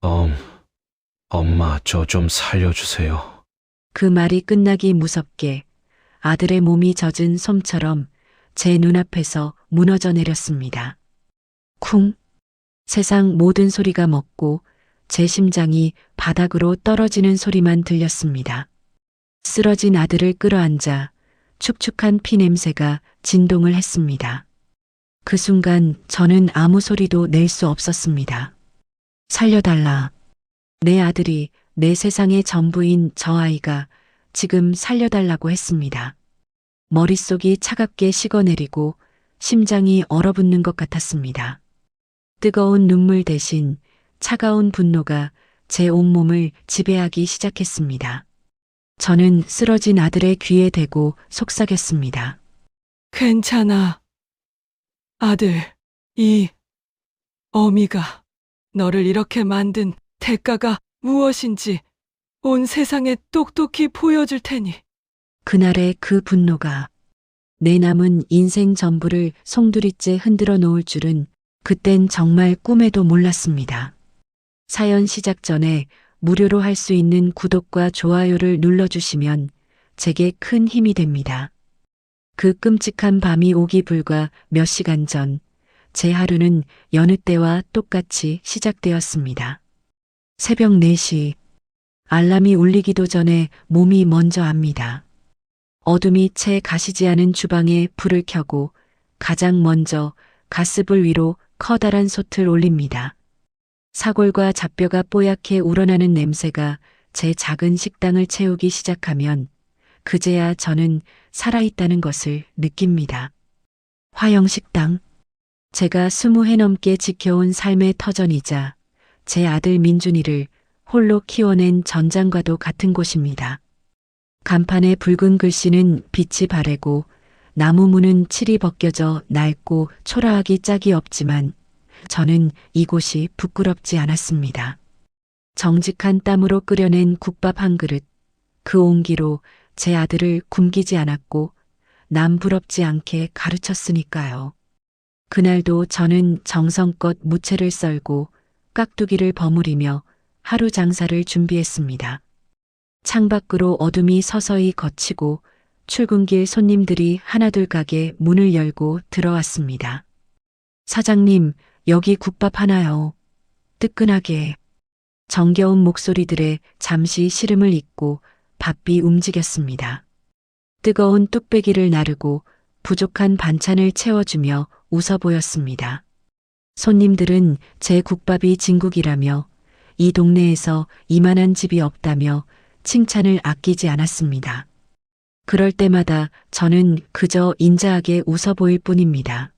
엄, 엄마, 저 좀 살려주세요. 그 말이 끝나기 무섭게 아들의 몸이 젖은 솜처럼 제 눈앞에서 무너져 내렸습니다. 쿵! 세상 모든 소리가 멎고 제 심장이 바닥으로 떨어지는 소리만 들렸습니다. 쓰러진 아들을 끌어안자 축축한 피 냄새가 진동을 했습니다. 그 순간 저는 아무 소리도 낼 수 없었습니다. 살려달라. 내 아들이 내 세상의 전부인 저 아이가 지금 살려달라고 했습니다. 머릿속이 차갑게 식어내리고 심장이 얼어붙는 것 같았습니다. 뜨거운 눈물 대신 차가운 분노가 제 온몸을 지배하기 시작했습니다. 저는 쓰러진 아들의 귀에 대고 속삭였습니다. 괜찮아. 아들, 이 어미가 너를 이렇게 만든 대가가 무엇인지 온 세상에 똑똑히 보여줄 테니. 그날의 그 분노가 내 남은 인생 전부를 송두리째 흔들어 놓을 줄은 그땐 정말 꿈에도 몰랐습니다. 사연 시작 전에 무료로 할 수 있는 구독과 좋아요를 눌러주시면 제게 큰 힘이 됩니다. 그 끔찍한 밤이 오기 불과 몇 시간 전, 제 하루는 여느 때와 똑같이 시작되었습니다. 새벽 4시, 알람이 울리기도 전에 몸이 먼저 압니다. 어둠이 채 가시지 않은 주방에 불을 켜고 가장 먼저 가스불 위로 커다란 솥을 올립니다. 사골과 잡뼈가 뽀얗게 우러나는 냄새가 제 작은 식당을 채우기 시작하면 그제야 저는 살아있다는 것을 느낍니다. 화영식당. 제가 20해 넘게 지켜온 삶의 터전이자 제 아들 민준이를 홀로 키워낸 전장과도 같은 곳입니다. 간판의 붉은 글씨는 빛이 바래고 나무 문은 칠이 벗겨져 낡고 초라하기 짝이 없지만 저는 이곳이 부끄럽지 않았습니다. 정직한 땀으로 끓여낸 국밥 한 그릇, 그 온기로 제 아들을 굶기지 않았고 남 부럽지 않게 가르쳤으니까요. 그날도 저는 정성껏 무채를 썰고 깍두기를 버무리며 하루 장사를 준비했습니다. 창밖으로 어둠이 서서히 걷히고 출근길 손님들이 하나둘 가게 문을 열고 들어왔습니다. 사장님, 여기 국밥 하나요. 뜨끈하게. 정겨운 목소리들에 잠시 시름을 잊고 밥비 움직였습니다. 뜨거운 뚝배기를 나르고 부족한 반찬을 채워주며 웃어 보였습니다. 손님들은 제 국밥이 진국이라며 이 동네에서 이만한 집이 없다며 칭찬을 아끼지 않았습니다. 그럴 때마다 저는 그저 인자하게 웃어 보일 뿐입니다.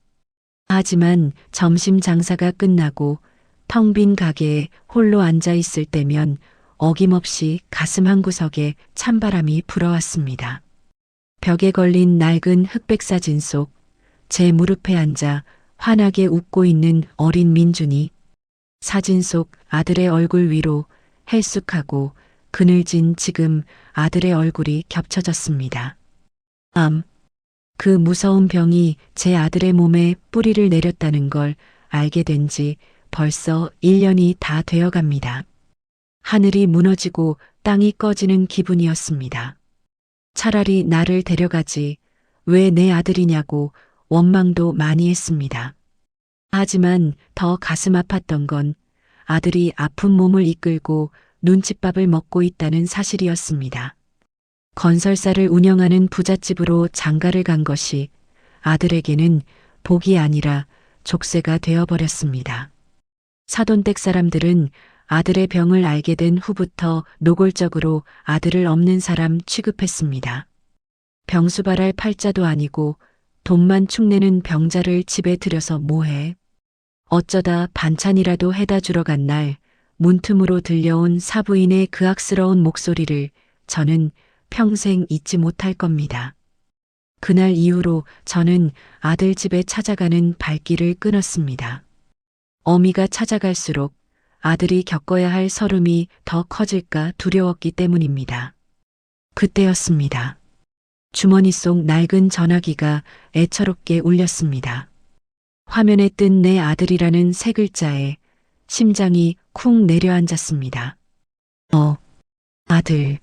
하지만 점심 장사가 끝나고 텅 빈 가게에 홀로 앉아 있을 때면 어김없이 가슴 한구석에 찬바람이 불어왔습니다. 벽에 걸린 낡은 흑백 사진 속 제 무릎에 앉아 환하게 웃고 있는 어린 민준이, 사진 속 아들의 얼굴 위로 헬쑥하고 그늘진 지금 아들의 얼굴이 겹쳐졌습니다. 그 무서운 병이 제 아들의 몸에 뿌리를 내렸다는 걸 알게 된 지 벌써 1년이 다 되어갑니다. 하늘이 무너지고 땅이 꺼지는 기분이었습니다. 차라리 나를 데려가지 왜 내 아들이냐고 원망도 많이 했습니다. 하지만 더 가슴 아팠던 건 아들이 아픈 몸을 이끌고 눈칫밥을 먹고 있다는 사실이었습니다. 건설사를 운영하는 부잣집으로 장가를 간 것이 아들에게는 복이 아니라 족쇄가 되어버렸습니다. 사돈댁 사람들은 아들의 병을 알게 된 후부터 노골적으로 아들을 없는 사람 취급했습니다. 병수발할 팔자도 아니고 돈만 축내는 병자를 집에 들여서 뭐해? 어쩌다 반찬이라도 해다 주러 간 날 문틈으로 들려온 사부인의 그 악스러운 목소리를 저는 평생 잊지 못할 겁니다. 그날 이후로 저는 아들 집에 찾아가는 발길을 끊었습니다. 어미가 찾아갈수록 아들이 겪어야 할 서름이 더 커질까 두려웠기 때문입니다. 그때였습니다. 주머니 속 낡은 전화기가 애처롭게 울렸습니다. 화면에 뜬 내 아들이라는 세 글자에 심장이 쿵 내려앉았습니다. 아들.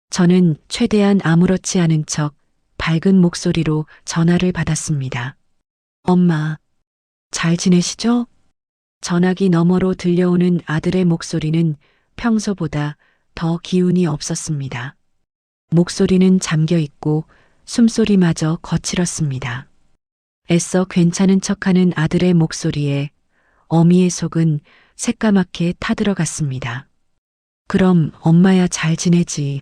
저는 최대한 아무렇지 않은 척 밝은 목소리로 전화를 받았습니다. 엄마, 잘 지내시죠? 전화기 너머로 들려오는 아들의 목소리는 평소보다 더 기운이 없었습니다. 목소리는 잠겨 있고 숨소리마저 거칠었습니다. 애써 괜찮은 척하는 아들의 목소리에 어미의 속은 새까맣게 타들어갔습니다. 그럼 엄마야 잘 지내지.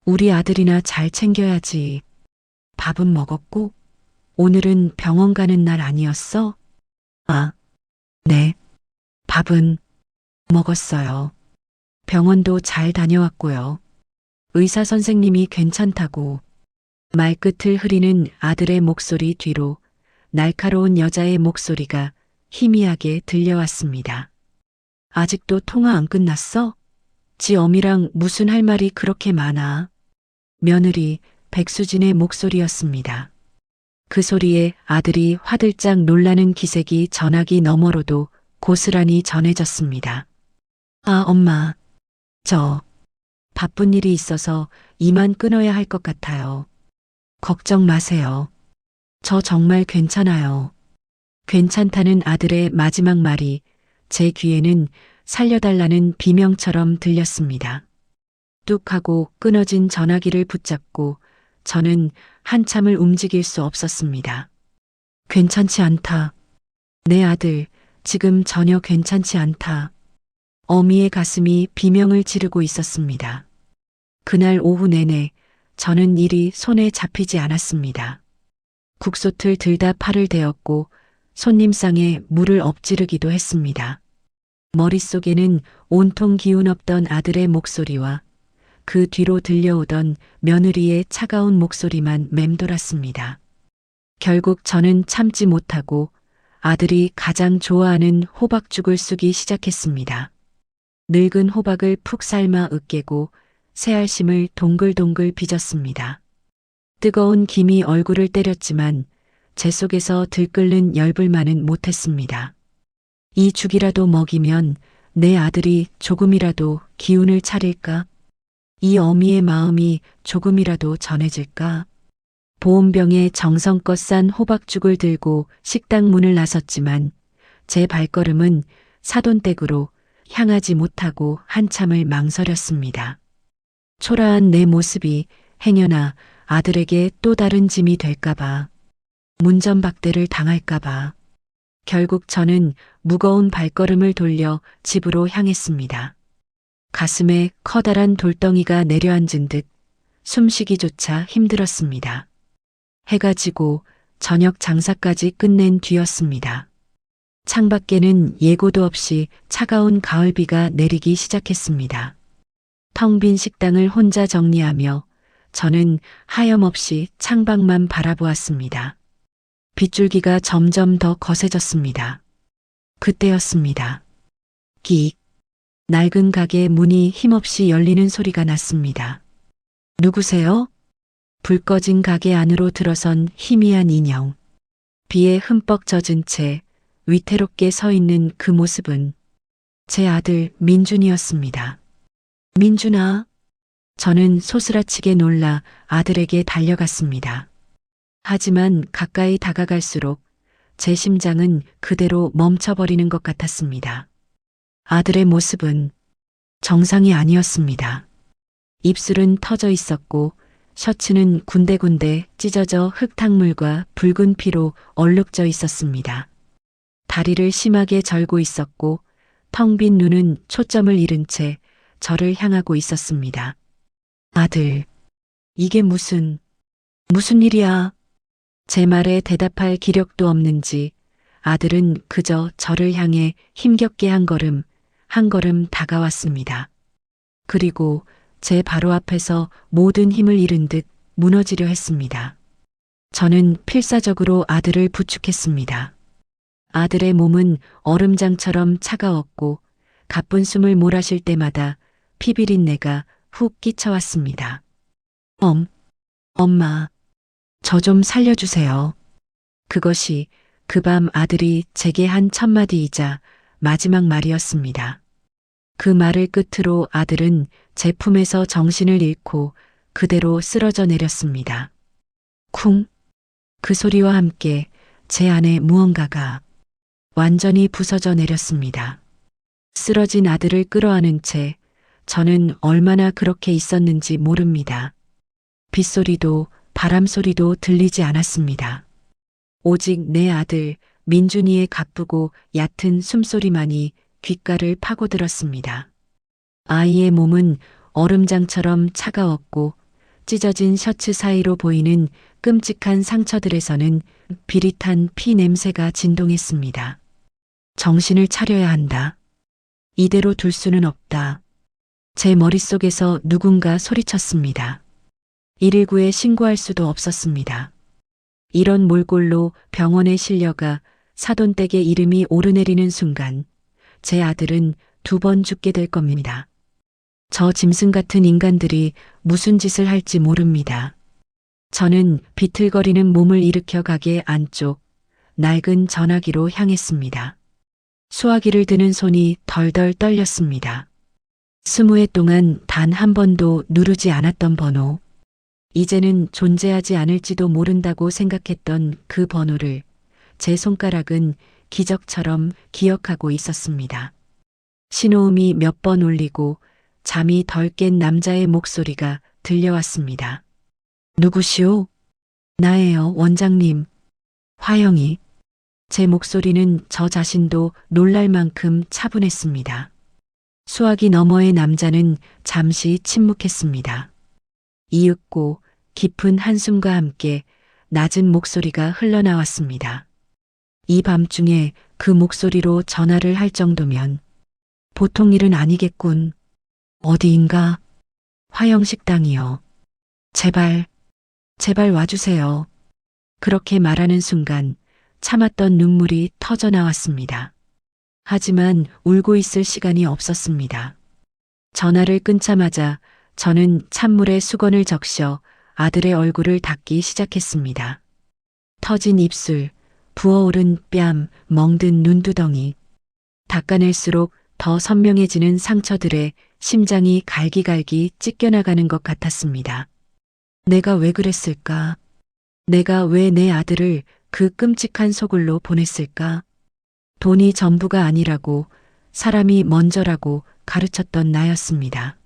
우리 아들이나 잘 챙겨야지. 밥은 먹었고? 오늘은 병원 가는 날 아니었어? 아, 네. 밥은 먹었어요. 병원도 잘 다녀왔고요. 의사 선생님이 괜찮다고. 말끝을 흐리는 아들의 목소리 뒤로 날카로운 여자의 목소리가 희미하게 들려왔습니다. 아직도 통화 안 끝났어? 지 어미랑 무슨 할 말이 그렇게 많아? 며느리 백수진의 목소리였습니다. 그 소리에 아들이 화들짝 놀라는 기색이 전화기 너머로도 고스란히 전해졌습니다. 아, 엄마. 저 바쁜 일이 있어서 이만 끊어야 할 것 같아요. 걱정 마세요. 저 정말 괜찮아요. 괜찮다는 아들의 마지막 말이 제 귀에는 살려달라는 비명처럼 들렸습니다. 뚝 하고 끊어진 전화기를 붙잡고 저는 한참을 움직일 수 없었습니다. 괜찮지 않다. 내 아들, 지금 전혀 괜찮지 않다. 어미의 가슴이 비명을 지르고 있었습니다. 그날 오후 내내 저는 일이 손에 잡히지 않았습니다. 국솥을 들다 팔을 대었고 손님상에 물을 엎지르기도 했습니다. 머릿속에는 온통 기운 없던 아들의 목소리와 그 뒤로 들려오던 며느리의 차가운 목소리만 맴돌았습니다. 결국 저는 참지 못하고 아들이 가장 좋아하는 호박죽을 쓰기 시작했습니다. 늙은 호박을 푹 삶아 으깨고 새알심을 동글동글 빚었습니다. 뜨거운 김이 얼굴을 때렸지만 제 속에서 들끓는 열불만은 못했습니다. 이 죽이라도 먹이면 내 아들이 조금이라도 기운을 차릴까? 이 어미의 마음이 조금이라도 전해질까? 보온병에 정성껏 싼 호박죽을 들고 식당 문을 나섰지만 제 발걸음은 사돈댁으로 향하지 못하고 한참을 망설였습니다. 초라한 내 모습이 행여나 아들에게 또 다른 짐이 될까봐, 문전박대를 당할까봐. 결국 저는 무거운 발걸음을 돌려 집으로 향했습니다. 가슴에 커다란 돌덩이가 내려앉은 듯 숨쉬기조차 힘들었습니다. 해가 지고 저녁 장사까지 끝낸 뒤였습니다. 창밖에는 예고도 없이 차가운 가을비가 내리기 시작했습니다. 텅 빈 식당을 혼자 정리하며 저는 하염없이 창밖만 바라보았습니다. 빗줄기가 점점 더 거세졌습니다. 그때였습니다. 끽. 낡은 가게 문이 힘없이 열리는 소리가 났습니다. 누구세요? 불 꺼진 가게 안으로 들어선 희미한 인형. 비에 흠뻑 젖은 채 위태롭게 서 있는 그 모습은 제 아들 민준이었습니다. 민준아. 저는 소스라치게 놀라 아들에게 달려갔습니다. 하지만 가까이 다가갈수록 제 심장은 그대로 멈춰버리는 것 같았습니다. 아들의 모습은 정상이 아니었습니다. 입술은 터져 있었고 셔츠는 군데군데 찢어져 흙탕물과 붉은 피로 얼룩져 있었습니다. 다리를 심하게 절고 있었고 텅 빈 눈은 초점을 잃은 채 저를 향하고 있었습니다. 아들, 이게 무슨 일이야? 제 말에 대답할 기력도 없는지 아들은 그저 저를 향해 힘겹게 한 걸음 다가왔습니다. 그리고 제 바로 앞에서 모든 힘을 잃은 듯 무너지려 했습니다. 저는 필사적으로 아들을 부축했습니다. 아들의 몸은 얼음장처럼 차가웠고 가쁜 숨을 몰아쉴 때마다 피비린내가 훅 끼쳐왔습니다. 엄마, 저 좀 살려주세요. 그것이 그 밤 아들이 제게 한 첫마디이자 마지막 말이었습니다. 그 말을 끝으로 아들은 제 품에서 정신을 잃고 그대로 쓰러져 내렸습니다. 쿵! 그 소리와 함께 제 안에 무언가가 완전히 부서져 내렸습니다. 쓰러진 아들을 끌어안은 채 저는 얼마나 그렇게 있었는지 모릅니다. 빗소리도 바람소리도 들리지 않았습니다. 오직 내 아들 민준이의 가쁘고 얕은 숨소리만이 귓가를 파고들었습니다. 아이의 몸은 얼음장처럼 차가웠고 찢어진 셔츠 사이로 보이는 끔찍한 상처들에서는 비릿한 피 냄새가 진동했습니다. 정신을 차려야 한다. 이대로 둘 수는 없다. 제 머릿속에서 누군가 소리쳤습니다. 119에 신고할 수도 없었습니다. 이런 몰골로 병원에 실려가 사돈댁의 이름이 오르내리는 순간 제 아들은 2번 죽게 될 겁니다. 저 짐승 같은 인간들이 무슨 짓을 할지 모릅니다. 저는 비틀거리는 몸을 일으켜 가게 안쪽 낡은 전화기로 향했습니다. 수화기를 드는 손이 덜덜 떨렸습니다. 20회 동안 단 한 번도 누르지 않았던 번호. 이제는 존재하지 않을지도 모른다고 생각했던 그 번호를 제 손가락은 기적처럼 기억하고 있었습니다. 신호음이 몇 번 울리고 잠이 덜 깬 남자의 목소리가 들려왔습니다. 누구시오? 나예요, 원장님. 화영이. 제 목소리는 저 자신도 놀랄 만큼 차분했습니다. 수화기 너머의 남자는 잠시 침묵했습니다. 이윽고 깊은 한숨과 함께 낮은 목소리가 흘러나왔습니다. 이 밤중에 그 목소리로 전화를 할 정도면 보통 일은 아니겠군. 어디인가? 화영식당이요. 제발 와주세요. 그렇게 말하는 순간 참았던 눈물이 터져 나왔습니다. 하지만 울고 있을 시간이 없었습니다. 전화를 끊자마자 저는 찬물에 수건을 적셔 아들의 얼굴을 닦기 시작했습니다. 터진 입술, 부어오른 뺨, 멍든 눈두덩이. 닦아낼수록 더 선명해지는 상처들에 심장이 갈기갈기 찢겨나가는 것 같았습니다. 내가 왜 그랬을까? 내가 왜 내 아들을 그 끔찍한 소굴로 보냈을까? 돈이 전부가 아니라고, 사람이 먼저라고 가르쳤던 나였습니다.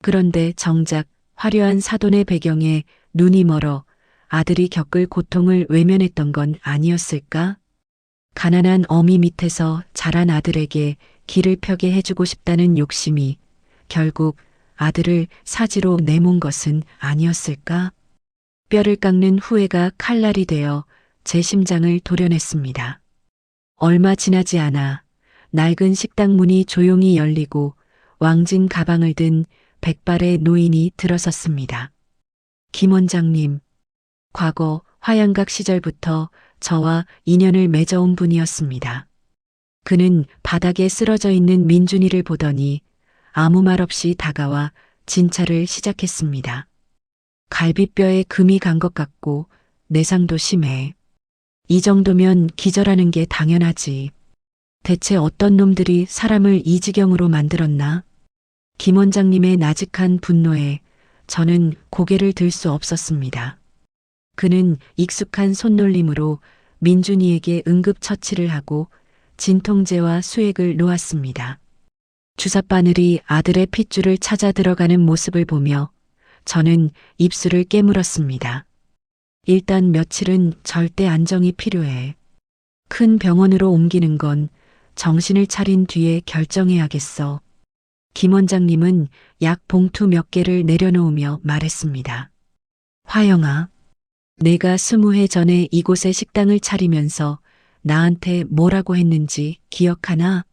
그런데 정작 화려한 사돈의 배경에 눈이 멀어 아들이 겪을 고통을 외면했던 건 아니었을까? 가난한 어미 밑에서 자란 아들에게 길을 펴게 해주고 싶다는 욕심이 결국 아들을 사지로 내몬 것은 아니었을까? 뼈를 깎는 후회가 칼날이 되어 제 심장을 도려냈습니다. 얼마 지나지 않아 낡은 식당 문이 조용히 열리고 왕진 가방을 든 백발의 노인이 들어섰습니다. 김 원장님, 과거 화양각 시절부터 저와 인연을 맺어온 분이었습니다. 그는 바닥에 쓰러져 있는 민준이를 보더니 아무 말 없이 다가와 진찰을 시작했습니다. 갈비뼈에 금이 간 것 같고 내상도 심해. 이 정도면 기절하는 게 당연하지. 대체 어떤 놈들이 사람을 이 지경으로 만들었나? 김 원장님의 나직한 분노에 저는 고개를 들 수 없었습니다. 그는 익숙한 손놀림으로 민준이에게 응급처치를 하고 진통제와 수액을 놓았습니다. 주사바늘이 아들의 핏줄을 찾아 들어가는 모습을 보며 저는 입술을 깨물었습니다. 일단 며칠은 절대 안정이 필요해. 큰 병원으로 옮기는 건 정신을 차린 뒤에 결정해야겠어. 김 원장님은 약 봉투 몇 개를 내려놓으며 말했습니다. 화영아, 내가 20해 전에 이곳에 식당을 차리면서 나한테 뭐라고 했는지 기억하나?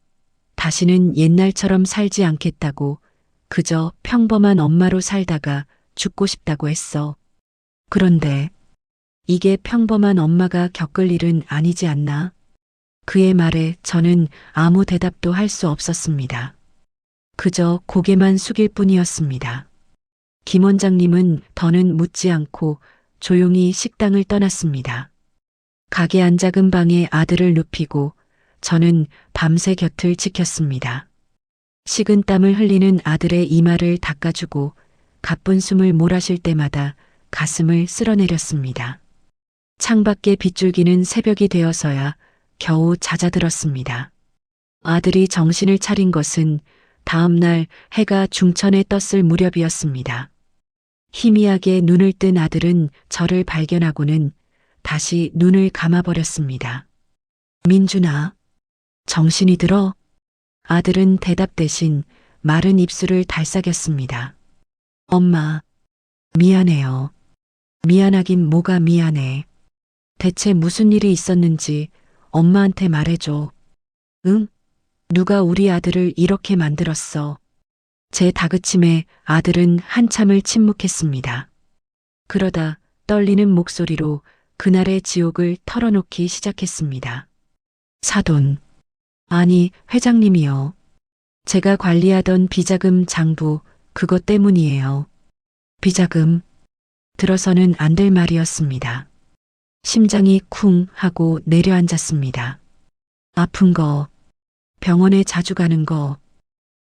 다시는 옛날처럼 살지 않겠다고, 그저 평범한 엄마로 살다가 죽고 싶다고 했어. 그런데 이게 평범한 엄마가 겪을 일은 아니지 않나? 그의 말에 저는 아무 대답도 할 수 없었습니다. 그저 고개만 숙일 뿐이었습니다. 김 원장님은 더는 묻지 않고 조용히 식당을 떠났습니다. 가게 안 작은 방에 아들을 눕히고 저는 밤새 곁을 지켰습니다. 식은 땀을 흘리는 아들의 이마를 닦아주고 가쁜 숨을 몰아쉴 때마다 가슴을 쓸어내렸습니다. 창밖에 빗줄기는 새벽이 되어서야 겨우 잦아들었습니다. 아들이 정신을 차린 것은 다음 날 해가 중천에 떴을 무렵이었습니다. 희미하게 눈을 뜬 아들은 저를 발견하고는 다시 눈을 감아버렸습니다. 민준아, 정신이 들어? 아들은 대답 대신 마른 입술을 달싹였습니다. 엄마, 미안해요. 미안하긴 뭐가 미안해. 대체 무슨 일이 있었는지 엄마한테 말해줘. 응? 누가 우리 아들을 이렇게 만들었어? 제 다그침에 아들은 한참을 침묵했습니다. 그러다 떨리는 목소리로 그날의 지옥을 털어놓기 시작했습니다. 사돈. 아니, 회장님이요. 제가 관리하던 비자금 장부, 그것 때문이에요. 비자금. 들어서는 안 될 말이었습니다. 심장이 쿵 하고 내려앉았습니다. 아픈 거, 병원에 자주 가는 거,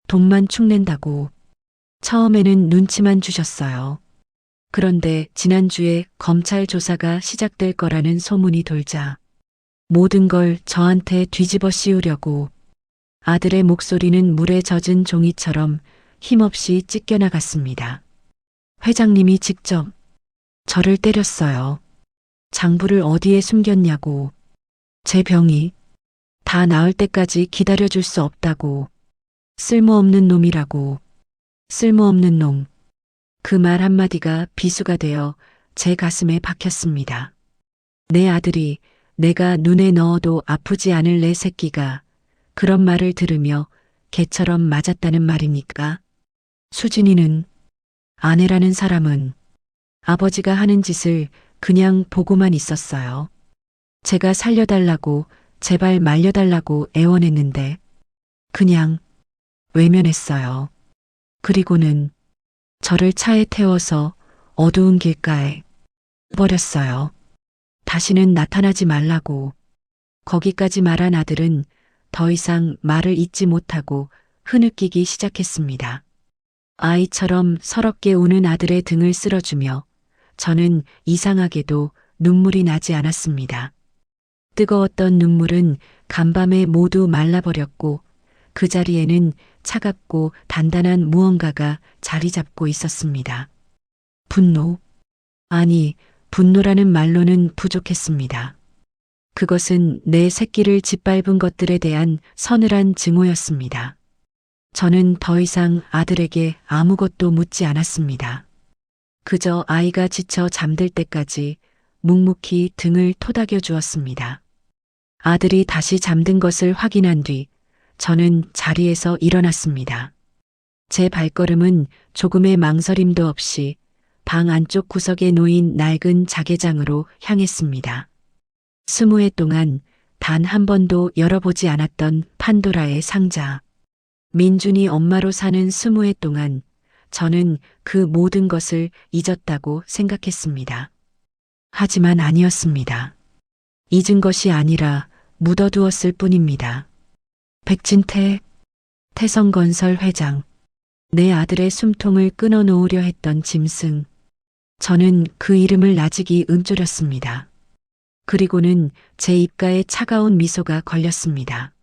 돈만 축낸다고. 처음에는 눈치만 주셨어요. 그런데 지난주에 검찰 조사가 시작될 거라는 소문이 돌자 모든 걸 저한테 뒤집어 씌우려고 아들의 목소리는 물에 젖은 종이처럼 힘없이 찢겨나갔습니다. 회장님이 직접 저를 때렸어요. 장부를 어디에 숨겼냐고. 제 병이 다 나을 때까지 기다려줄 수 없다고. 쓸모없는 놈이라고. 쓸모없는 놈. 그 말 한마디가 비수가 되어 제 가슴에 박혔습니다. 내 아들이 내가 눈에 넣어도 아프지 않을 내 새끼가 그런 말을 들으며 개처럼 맞았다는 말입니까? 수진이는, 아내라는 사람은 아버지가 하는 짓을 그냥 보고만 있었어요. 제가 살려달라고, 제발 말려달라고 애원했는데 그냥 외면했어요. 그리고는 저를 차에 태워서 어두운 길가에 버렸어요. 다시는 나타나지 말라고. 거기까지 말한 아들은 더 이상 말을 잇지 못하고 흐느끼기 시작했습니다. 아이처럼 서럽게 우는 아들의 등을 쓸어주며 저는 이상하게도 눈물이 나지 않았습니다. 뜨거웠던 눈물은 간밤에 모두 말라버렸고 그 자리에는 차갑고 단단한 무언가가 자리 잡고 있었습니다. 분노? 아니, 분노라는 말로는 부족했습니다. 그것은 내 새끼를 짓밟은 것들에 대한 서늘한 증오였습니다. 저는 더 이상 아들에게 아무것도 묻지 않았습니다. 그저 아이가 지쳐 잠들 때까지 묵묵히 등을 토닥여 주었습니다. 아들이 다시 잠든 것을 확인한 뒤 저는 자리에서 일어났습니다. 제 발걸음은 조금의 망설임도 없이 방 안쪽 구석에 놓인 낡은 자개장으로 향했습니다. 20해 동안 단 한 번도 열어보지 않았던 판도라의 상자. 민준이 엄마로 사는 20해 동안 저는 그 모든 것을 잊었다고 생각했습니다. 하지만 아니었습니다. 잊은 것이 아니라 묻어두었을 뿐입니다. 백진태, 태성건설 회장, 내 아들의 숨통을 끊어놓으려 했던 짐승. 저는 그 이름을 나직이 움츠렸습니다. 그리고는 제 입가에 차가운 미소가 걸렸습니다.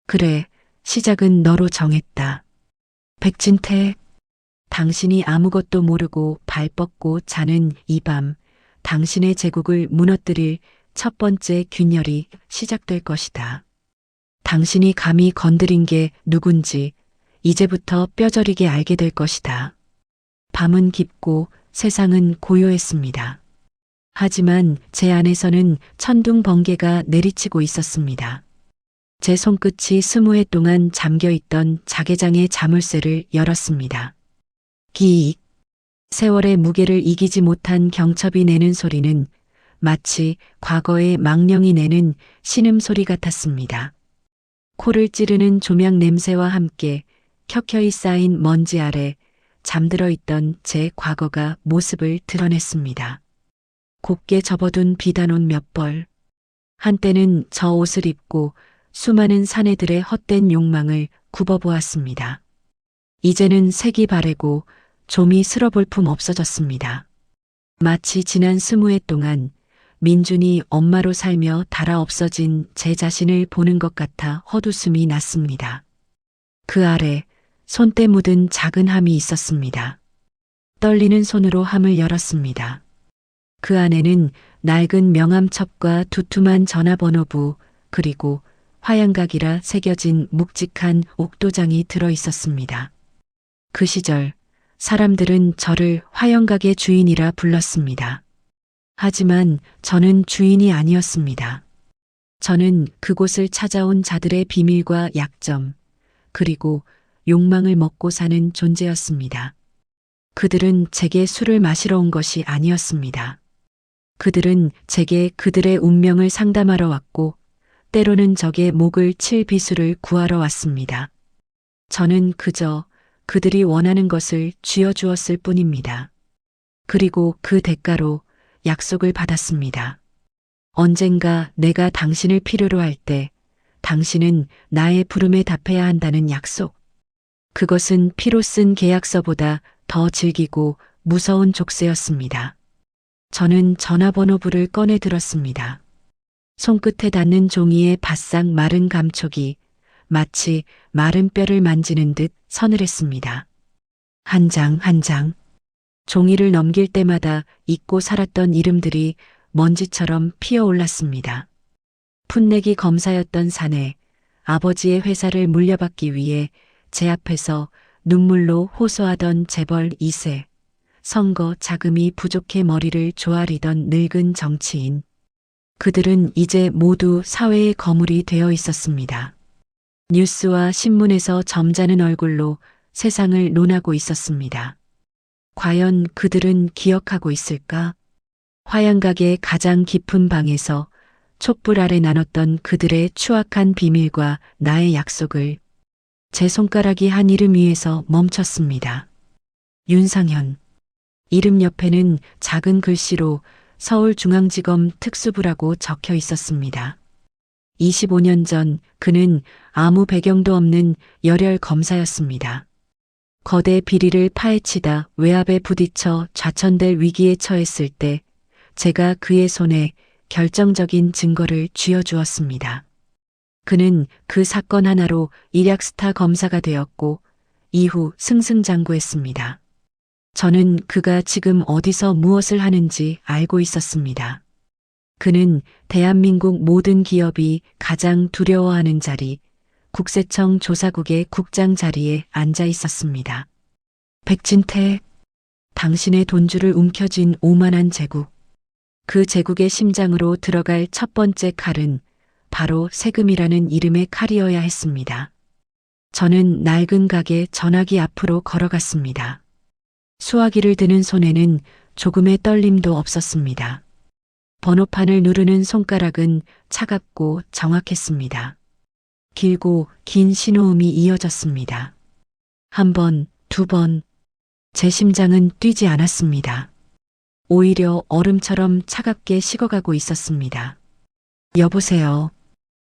그래, 시작은 너로 정했다. 백진태, 당신이 아무것도 모르고 발 뻗고 자는 이 밤, 당신의 제국을 무너뜨릴 첫 번째 균열이 시작될 것이다. 당신이 감히 건드린 게 누군지 이제부터 뼈저리게 알게 될 것이다. 밤은 깊고 세상은 고요했습니다. 하지만 제 안에서는 천둥 번개가 내리치고 있었습니다. 제 손끝이 20해 동안 잠겨있던 자개장의 자물쇠를 열었습니다. 기익. 세월의 무게를 이기지 못한 경첩이 내는 소리는 마치 과거의 망령이 내는 신음소리 같았습니다. 코를 찌르는 조명 냄새와 함께 켜켜이 쌓인 먼지 아래 잠들어 있던 제 과거가 모습을 드러냈습니다. 곱게 접어둔 비단옷 몇 벌. 한때는 저 옷을 입고 수많은 사내들의 헛된 욕망을 굽어보았습니다. 이제는 색이 바래고 좀이 쓸어볼품 없어졌습니다. 마치 지난 20해 동안 민준이 엄마로 살며 달아 없어진 제 자신을 보는 것 같아 헛웃음이 났습니다. 그 아래 손때 묻은 작은 함이 있었습니다. 떨리는 손으로 함을 열었습니다. 그 안에는 낡은 명함첩과 두툼한 전화번호부 그리고 화양각이라 새겨진 묵직한 옥도장이 들어 있었습니다. 그 시절 사람들은 저를 화영각의 주인이라 불렀습니다. 하지만 저는 주인이 아니었습니다. 저는 그곳을 찾아온 자들의 비밀과 약점, 그리고 욕망을 먹고 사는 존재였습니다. 그들은 제게 술을 마시러 온 것이 아니었습니다. 그들은 제게 그들의 운명을 상담하러 왔고, 때로는 적의 목을 칠 비수를 구하러 왔습니다. 저는 그저 그들이 원하는 것을 쥐어주었을 뿐입니다. 그리고 그 대가로 약속을 받았습니다. 언젠가 내가 당신을 필요로 할 때 당신은 나의 부름에 답해야 한다는 약속. 그것은 피로 쓴 계약서보다 더 질기고 무서운 족쇄였습니다. 저는 전화번호부를 꺼내 들었습니다. 손끝에 닿는 종이의 바싹 마른 감촉이 마치 마른 뼈를 만지는 듯 서늘했습니다. 한 장 한 장. 종이를 넘길 때마다 잊고 살았던 이름들이 먼지처럼 피어올랐습니다. 풋내기 검사였던 사내, 아버지의 회사를 물려받기 위해 제 앞에서 눈물로 호소하던 재벌 2세, 선거 자금이 부족해 머리를 조아리던 늙은 정치인. 그들은 이제 모두 사회의 거물이 되어 있었습니다. 뉴스와 신문에서 점잖은 얼굴로 세상을 논하고 있었습니다. 과연 그들은 기억하고 있을까? 화양각의 가장 깊은 방에서 촛불 아래 나눴던 그들의 추악한 비밀과 나의 약속을 제 손가락이 한 이름 위에서 멈췄습니다. 윤상현. 이름 옆에는 작은 글씨로 서울중앙지검 특수부라고 적혀 있었습니다. 25년 전 그는 아무 배경도 없는 열혈 검사였습니다. 거대 비리를 파헤치다 외압에 부딪혀 좌천될 위기에 처했을 때 제가 그의 손에 결정적인 증거를 쥐어주었습니다. 그는 그 사건 하나로 일약스타 검사가 되었고 이후 승승장구했습니다. 저는 그가 지금 어디서 무엇을 하는지 알고 있었습니다. 그는 대한민국 모든 기업이 가장 두려워하는 자리, 국세청 조사국의 국장 자리에 앉아 있었습니다. 백진태, 당신의 돈줄을 움켜쥔 오만한 제국. 그 제국의 심장으로 들어갈 첫 번째 칼은 바로 세금이라는 이름의 칼이어야 했습니다. 저는 낡은 가게 전화기 앞으로 걸어갔습니다. 수화기를 드는 손에는 조금의 떨림도 없었습니다. 번호판을 누르는 손가락은 차갑고 정확했습니다. 길고 긴 신호음이 이어졌습니다. 한 번, 두 번, 제 심장은 뛰지 않았습니다. 오히려 얼음처럼 차갑게 식어가고 있었습니다. 여보세요.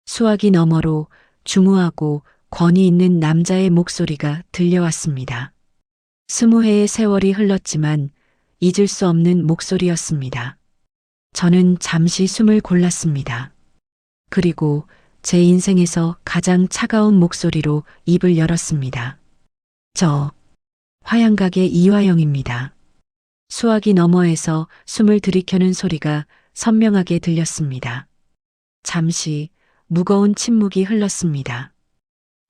수화기 너머로 중후하고 권위 있는 남자의 목소리가 들려왔습니다. 20해의 세월이 흘렀지만 잊을 수 없는 목소리였습니다. 저는 잠시 숨을 골랐습니다. 그리고 제 인생에서 가장 차가운 목소리로 입을 열었습니다. 저 화양각의 이화영입니다. 수화기 너머에서 숨을 들이켜는 소리가 선명하게 들렸습니다. 잠시 무거운 침묵이 흘렀습니다.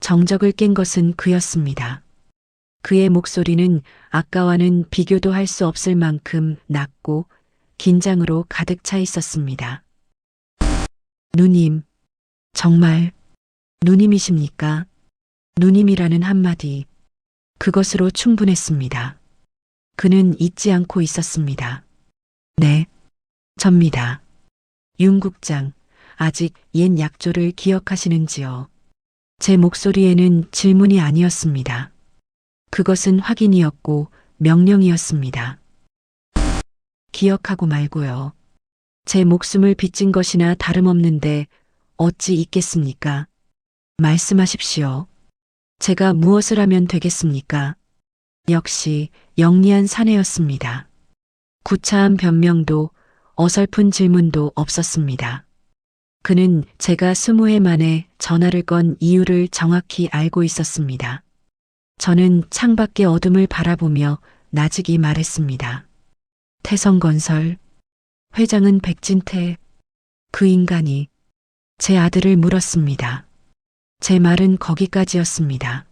정적을 깬 것은 그였습니다. 그의 목소리는 아까와는 비교도 할 수 없을 만큼 낮고 긴장으로 가득 차 있었습니다. 누님, 정말 누님이십니까? 누님이라는 한마디, 그것으로 충분했습니다. 그는 잊지 않고 있었습니다. 네, 접니다. 윤 국장, 아직 옛 약조를 기억하시는지요? 제 목소리에는 질문이 아니었습니다. 그것은 확인이었고 명령이었습니다. 기억하고 말고요. 제 목숨을 빚진 것이나 다름없는데 어찌 있겠습니까? 말씀하십시오. 제가 무엇을 하면 되겠습니까? 역시 영리한 사내였습니다. 구차한 변명도 어설픈 질문도 없었습니다. 그는 제가 20회 만에 전화를 건 이유를 정확히 알고 있었습니다. 저는 창밖의 어둠을 바라보며 나직이 말했습니다. 태성건설, 회장은 백진태, 그 인간이 제 아들을 물었습니다. 제 말은 거기까지였습니다.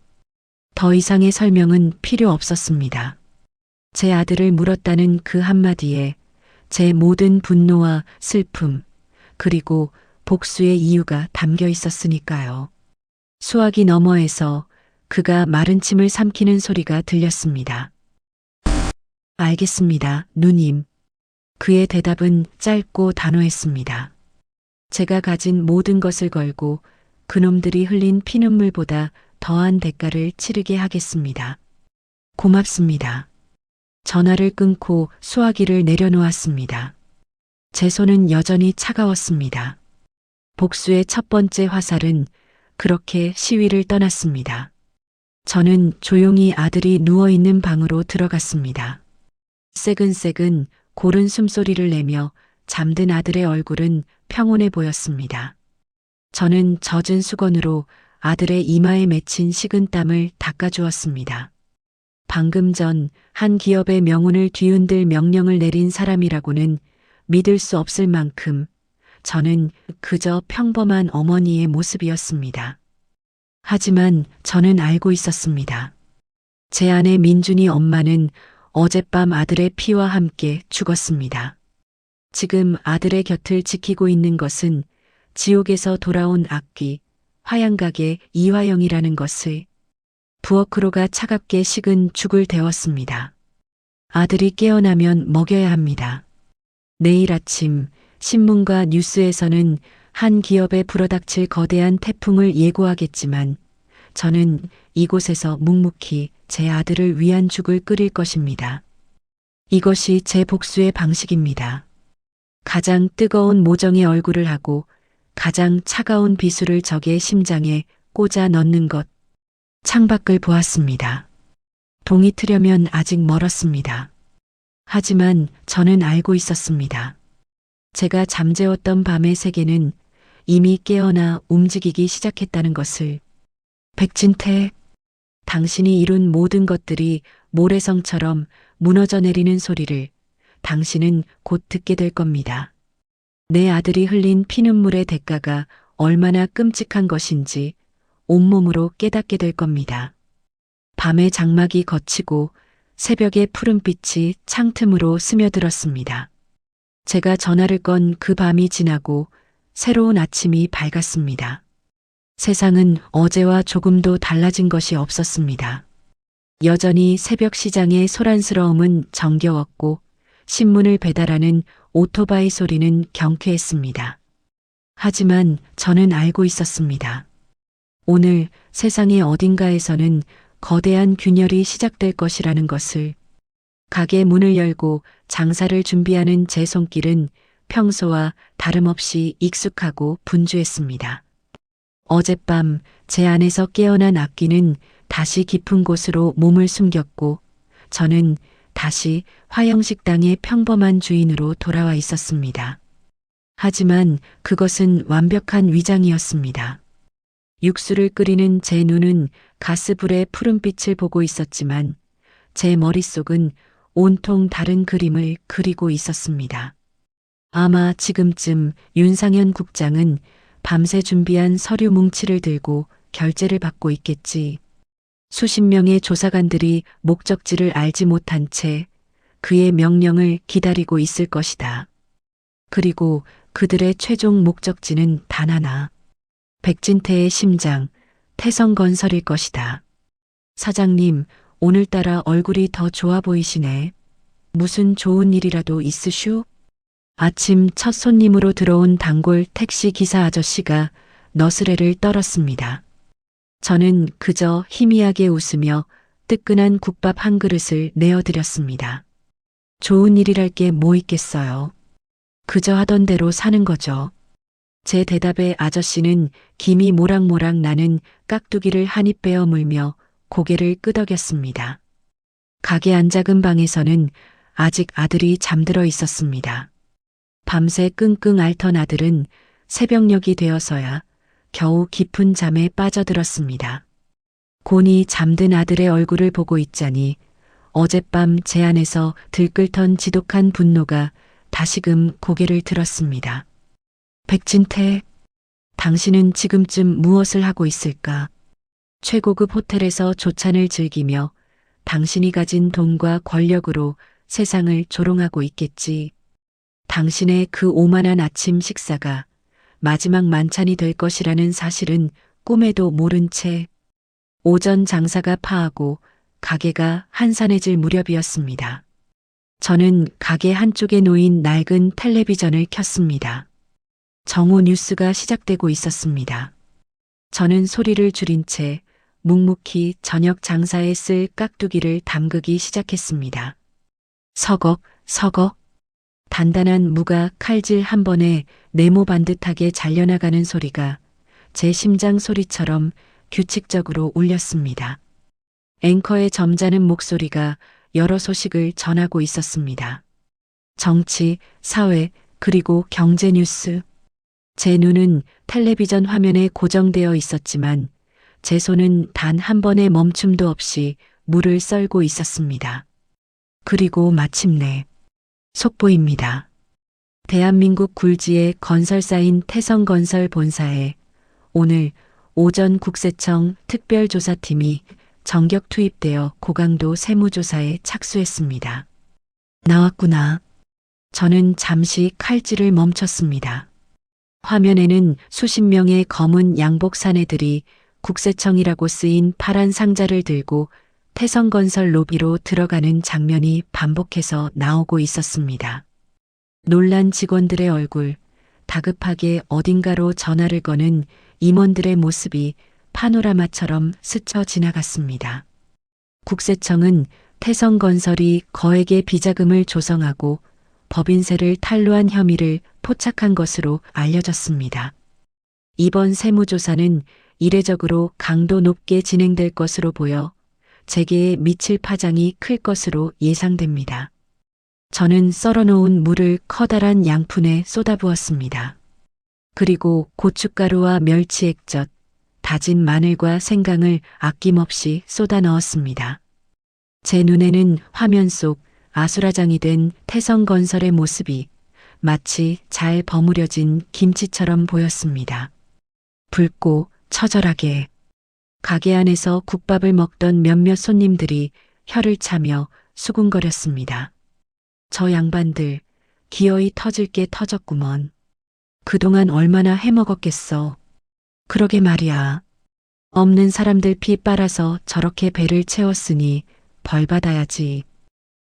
더 이상의 설명은 필요 없었습니다. 제 아들을 물었다는 그 한마디에 제 모든 분노와 슬픔, 그리고 복수의 이유가 담겨 있었으니까요. 수화기 너머에서 그가 마른 침을 삼키는 소리가 들렸습니다. 알겠습니다, 누님. 그의 대답은 짧고 단호했습니다. 제가 가진 모든 것을 걸고 그놈들이 흘린 피눈물보다 더한 대가를 치르게 하겠습니다. 고맙습니다. 전화를 끊고 수화기를 내려놓았습니다. 제 손은 여전히 차가웠습니다. 복수의 첫 번째 화살은 그렇게 시위를 떠났습니다. 저는 조용히 아들이 누워있는 방으로 들어갔습니다. 새근새근 고른 숨소리를 내며 잠든 아들의 얼굴은 평온해 보였습니다. 저는 젖은 수건으로 아들의 이마에 맺힌 식은땀을 닦아주었습니다. 방금 전 한 기업의 명운을 뒤흔들 명령을 내린 사람이라고는 믿을 수 없을 만큼 저는 그저 평범한 어머니의 모습이었습니다. 하지만 저는 알고 있었습니다. 제 아내 민준이 엄마는 어젯밤 아들의 피와 함께 죽었습니다. 지금 아들의 곁을 지키고 있는 것은 지옥에서 돌아온 악귀, 화양각의 이화영이라는 것을 부엌으로가 차갑게 식은 죽을 데웠습니다. 아들이 깨어나면 먹여야 합니다. 내일 아침 신문과 뉴스에서는 한 기업에 불어닥칠 거대한 태풍을 예고하겠지만 저는 이곳에서 묵묵히 제 아들을 위한 죽을 끓일 것입니다. 이것이 제 복수의 방식입니다. 가장 뜨거운 모정의 얼굴을 하고 가장 차가운 비수를 적의 심장에 꽂아 넣는 것. 창밖을 보았습니다. 동이 트려면 아직 멀었습니다. 하지만 저는 알고 있었습니다. 제가 잠재웠던 밤의 세계는 이미 깨어나 움직이기 시작했다는 것을. 백진태, 당신이 이룬 모든 것들이 모래성처럼 무너져 내리는 소리를 당신은 곧 듣게 될 겁니다. 내 아들이 흘린 피눈물의 대가가 얼마나 끔찍한 것인지 온몸으로 깨닫게 될 겁니다. 밤의 장막이 걷히고 새벽의 푸른빛이 창틈으로 스며들었습니다. 제가 전화를 건 그 밤이 지나고 새로운 아침이 밝았습니다. 세상은 어제와 조금도 달라진 것이 없었습니다. 여전히 새벽 시장의 소란스러움은 정겨웠고 신문을 배달하는 오토바이 소리는 경쾌했습니다. 하지만 저는 알고 있었습니다. 오늘 세상의 어딘가에서는 거대한 균열이 시작될 것이라는 것을. 가게 문을 열고 장사를 준비하는 제 손길은 평소와 다름없이 익숙하고 분주했습니다. 어젯밤 제 안에서 깨어난 악기는 다시 깊은 곳으로 몸을 숨겼고 저는 다시 화영식당의 평범한 주인으로 돌아와 있었습니다. 하지만 그것은 완벽한 위장이었습니다. 육수를 끓이는 제 눈은 가스불의 푸른빛을 보고 있었지만 제 머릿속은 온통 다른 그림을 그리고 있었습니다. 아마 지금쯤 윤상현 국장은 밤새 준비한 서류 뭉치를 들고 결제를 받고 있겠지. 수십 명의 조사관들이 목적지를 알지 못한 채 그의 명령을 기다리고 있을 것이다. 그리고 그들의 최종 목적지는 단 하나. 백진태의 심장, 태성건설일 것이다. 사장님, 오늘따라 얼굴이 더 좋아 보이시네. 무슨 좋은 일이라도 있으슈? 아침 첫 손님으로 들어온 단골 택시 기사 아저씨가 너스레를 떨었습니다. 저는 그저 희미하게 웃으며 뜨끈한 국밥 한 그릇을 내어드렸습니다. 좋은 일이랄 게 뭐 있겠어요. 그저 하던 대로 사는 거죠. 제 대답에 아저씨는 김이 모락모락 나는 깍두기를 한 입 베어 물며 고개를 끄덕였습니다. 가게 안 작은 방에서는 아직 아들이 잠들어 있었습니다. 밤새 끙끙 앓던 아들은 새벽녘이 되어서야 겨우 깊은 잠에 빠져들었습니다. 곤히 잠든 아들의 얼굴을 보고 있자니 어젯밤 제 안에서 들끓던 지독한 분노가 다시금 고개를 들었습니다. 백진태, 당신은 지금쯤 무엇을 하고 있을까? 최고급 호텔에서 조찬을 즐기며 당신이 가진 돈과 권력으로 세상을 조롱하고 있겠지. 당신의 그 오만한 아침 식사가 마지막 만찬이 될 것이라는 사실은 꿈에도 모른 채 오전 장사가 파하고 가게가 한산해질 무렵이었습니다. 저는 가게 한쪽에 놓인 낡은 텔레비전을 켰습니다. 정오 뉴스가 시작되고 있었습니다. 저는 소리를 줄인 채 묵묵히 저녁 장사에 쓸 깍두기를 담그기 시작했습니다. 서걱, 서걱. 단단한 무가 칼질 한 번에 네모 반듯하게 잘려나가는 소리가 제 심장 소리처럼 규칙적으로 울렸습니다. 앵커의 점잖은 목소리가 여러 소식을 전하고 있었습니다. 정치, 사회, 그리고 경제 뉴스. 제 눈은 텔레비전 화면에 고정되어 있었지만 제 손은 단 한 번의 멈춤도 없이 물을 썰고 있었습니다. 그리고 마침내 속보입니다. 대한민국 굴지의 건설사인 태성건설 본사에 오늘 오전 국세청 특별조사팀이 전격 투입되어 고강도 세무조사에 착수했습니다. 나왔구나. 저는 잠시 칼질을 멈췄습니다. 화면에는 수십 명의 검은 양복 사내들이 국세청이라고 쓰인 파란 상자를 들고 태성건설 로비로 들어가는 장면이 반복해서 나오고 있었습니다. 놀란 직원들의 얼굴, 다급하게 어딘가로 전화를 거는 임원들의 모습이 파노라마처럼 스쳐 지나갔습니다. 국세청은 태성건설이 거액의 비자금을 조성하고 법인세를 탈루한 혐의를 포착한 것으로 알려졌습니다. 이번 세무조사는 이례적으로 강도 높게 진행될 것으로 보여 재계에 미칠 파장이 클 것으로 예상됩니다. 저는 썰어놓은 물을 커다란 양푼에 쏟아부었습니다. 그리고 고춧가루와 멸치 액젓, 다진 마늘과 생강을 아낌없이 쏟아 넣었습니다. 제 눈에는 화면 속 아수라장이 된 태성건설의 모습이 마치 잘 버무려진 김치처럼 보였습니다. 붉고 처절하게 가게 안에서 국밥을 먹던 몇몇 손님들이 혀를 차며 수군거렸습니다. 저 양반들 기어이 터질 게 터졌구먼. 그동안 얼마나 해먹었겠어. 그러게 말이야. 없는 사람들 피 빨아서 저렇게 배를 채웠으니 벌 받아야지.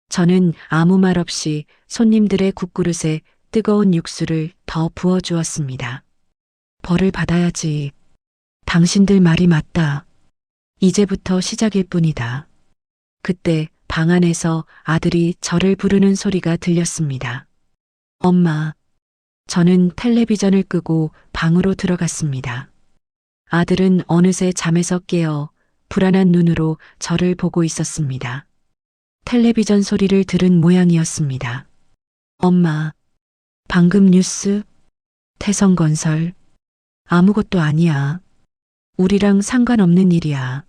저는 아무 말 없이 손님들의 국그릇에 뜨거운 육수를 더 부어주었습니다. 벌을 받아야지. 당신들 말이 맞다. 이제부터 시작일 뿐이다. 그때 방 안에서 아들이 저를 부르는 소리가 들렸습니다. 엄마. 저는 텔레비전을 끄고 방으로 들어갔습니다. 아들은 어느새 잠에서 깨어 불안한 눈으로 저를 보고 있었습니다. 텔레비전 소리를 들은 모양이었습니다. 엄마, 방금 뉴스? 태성건설. 아무것도 아니야. 우리랑 상관없는 일이야.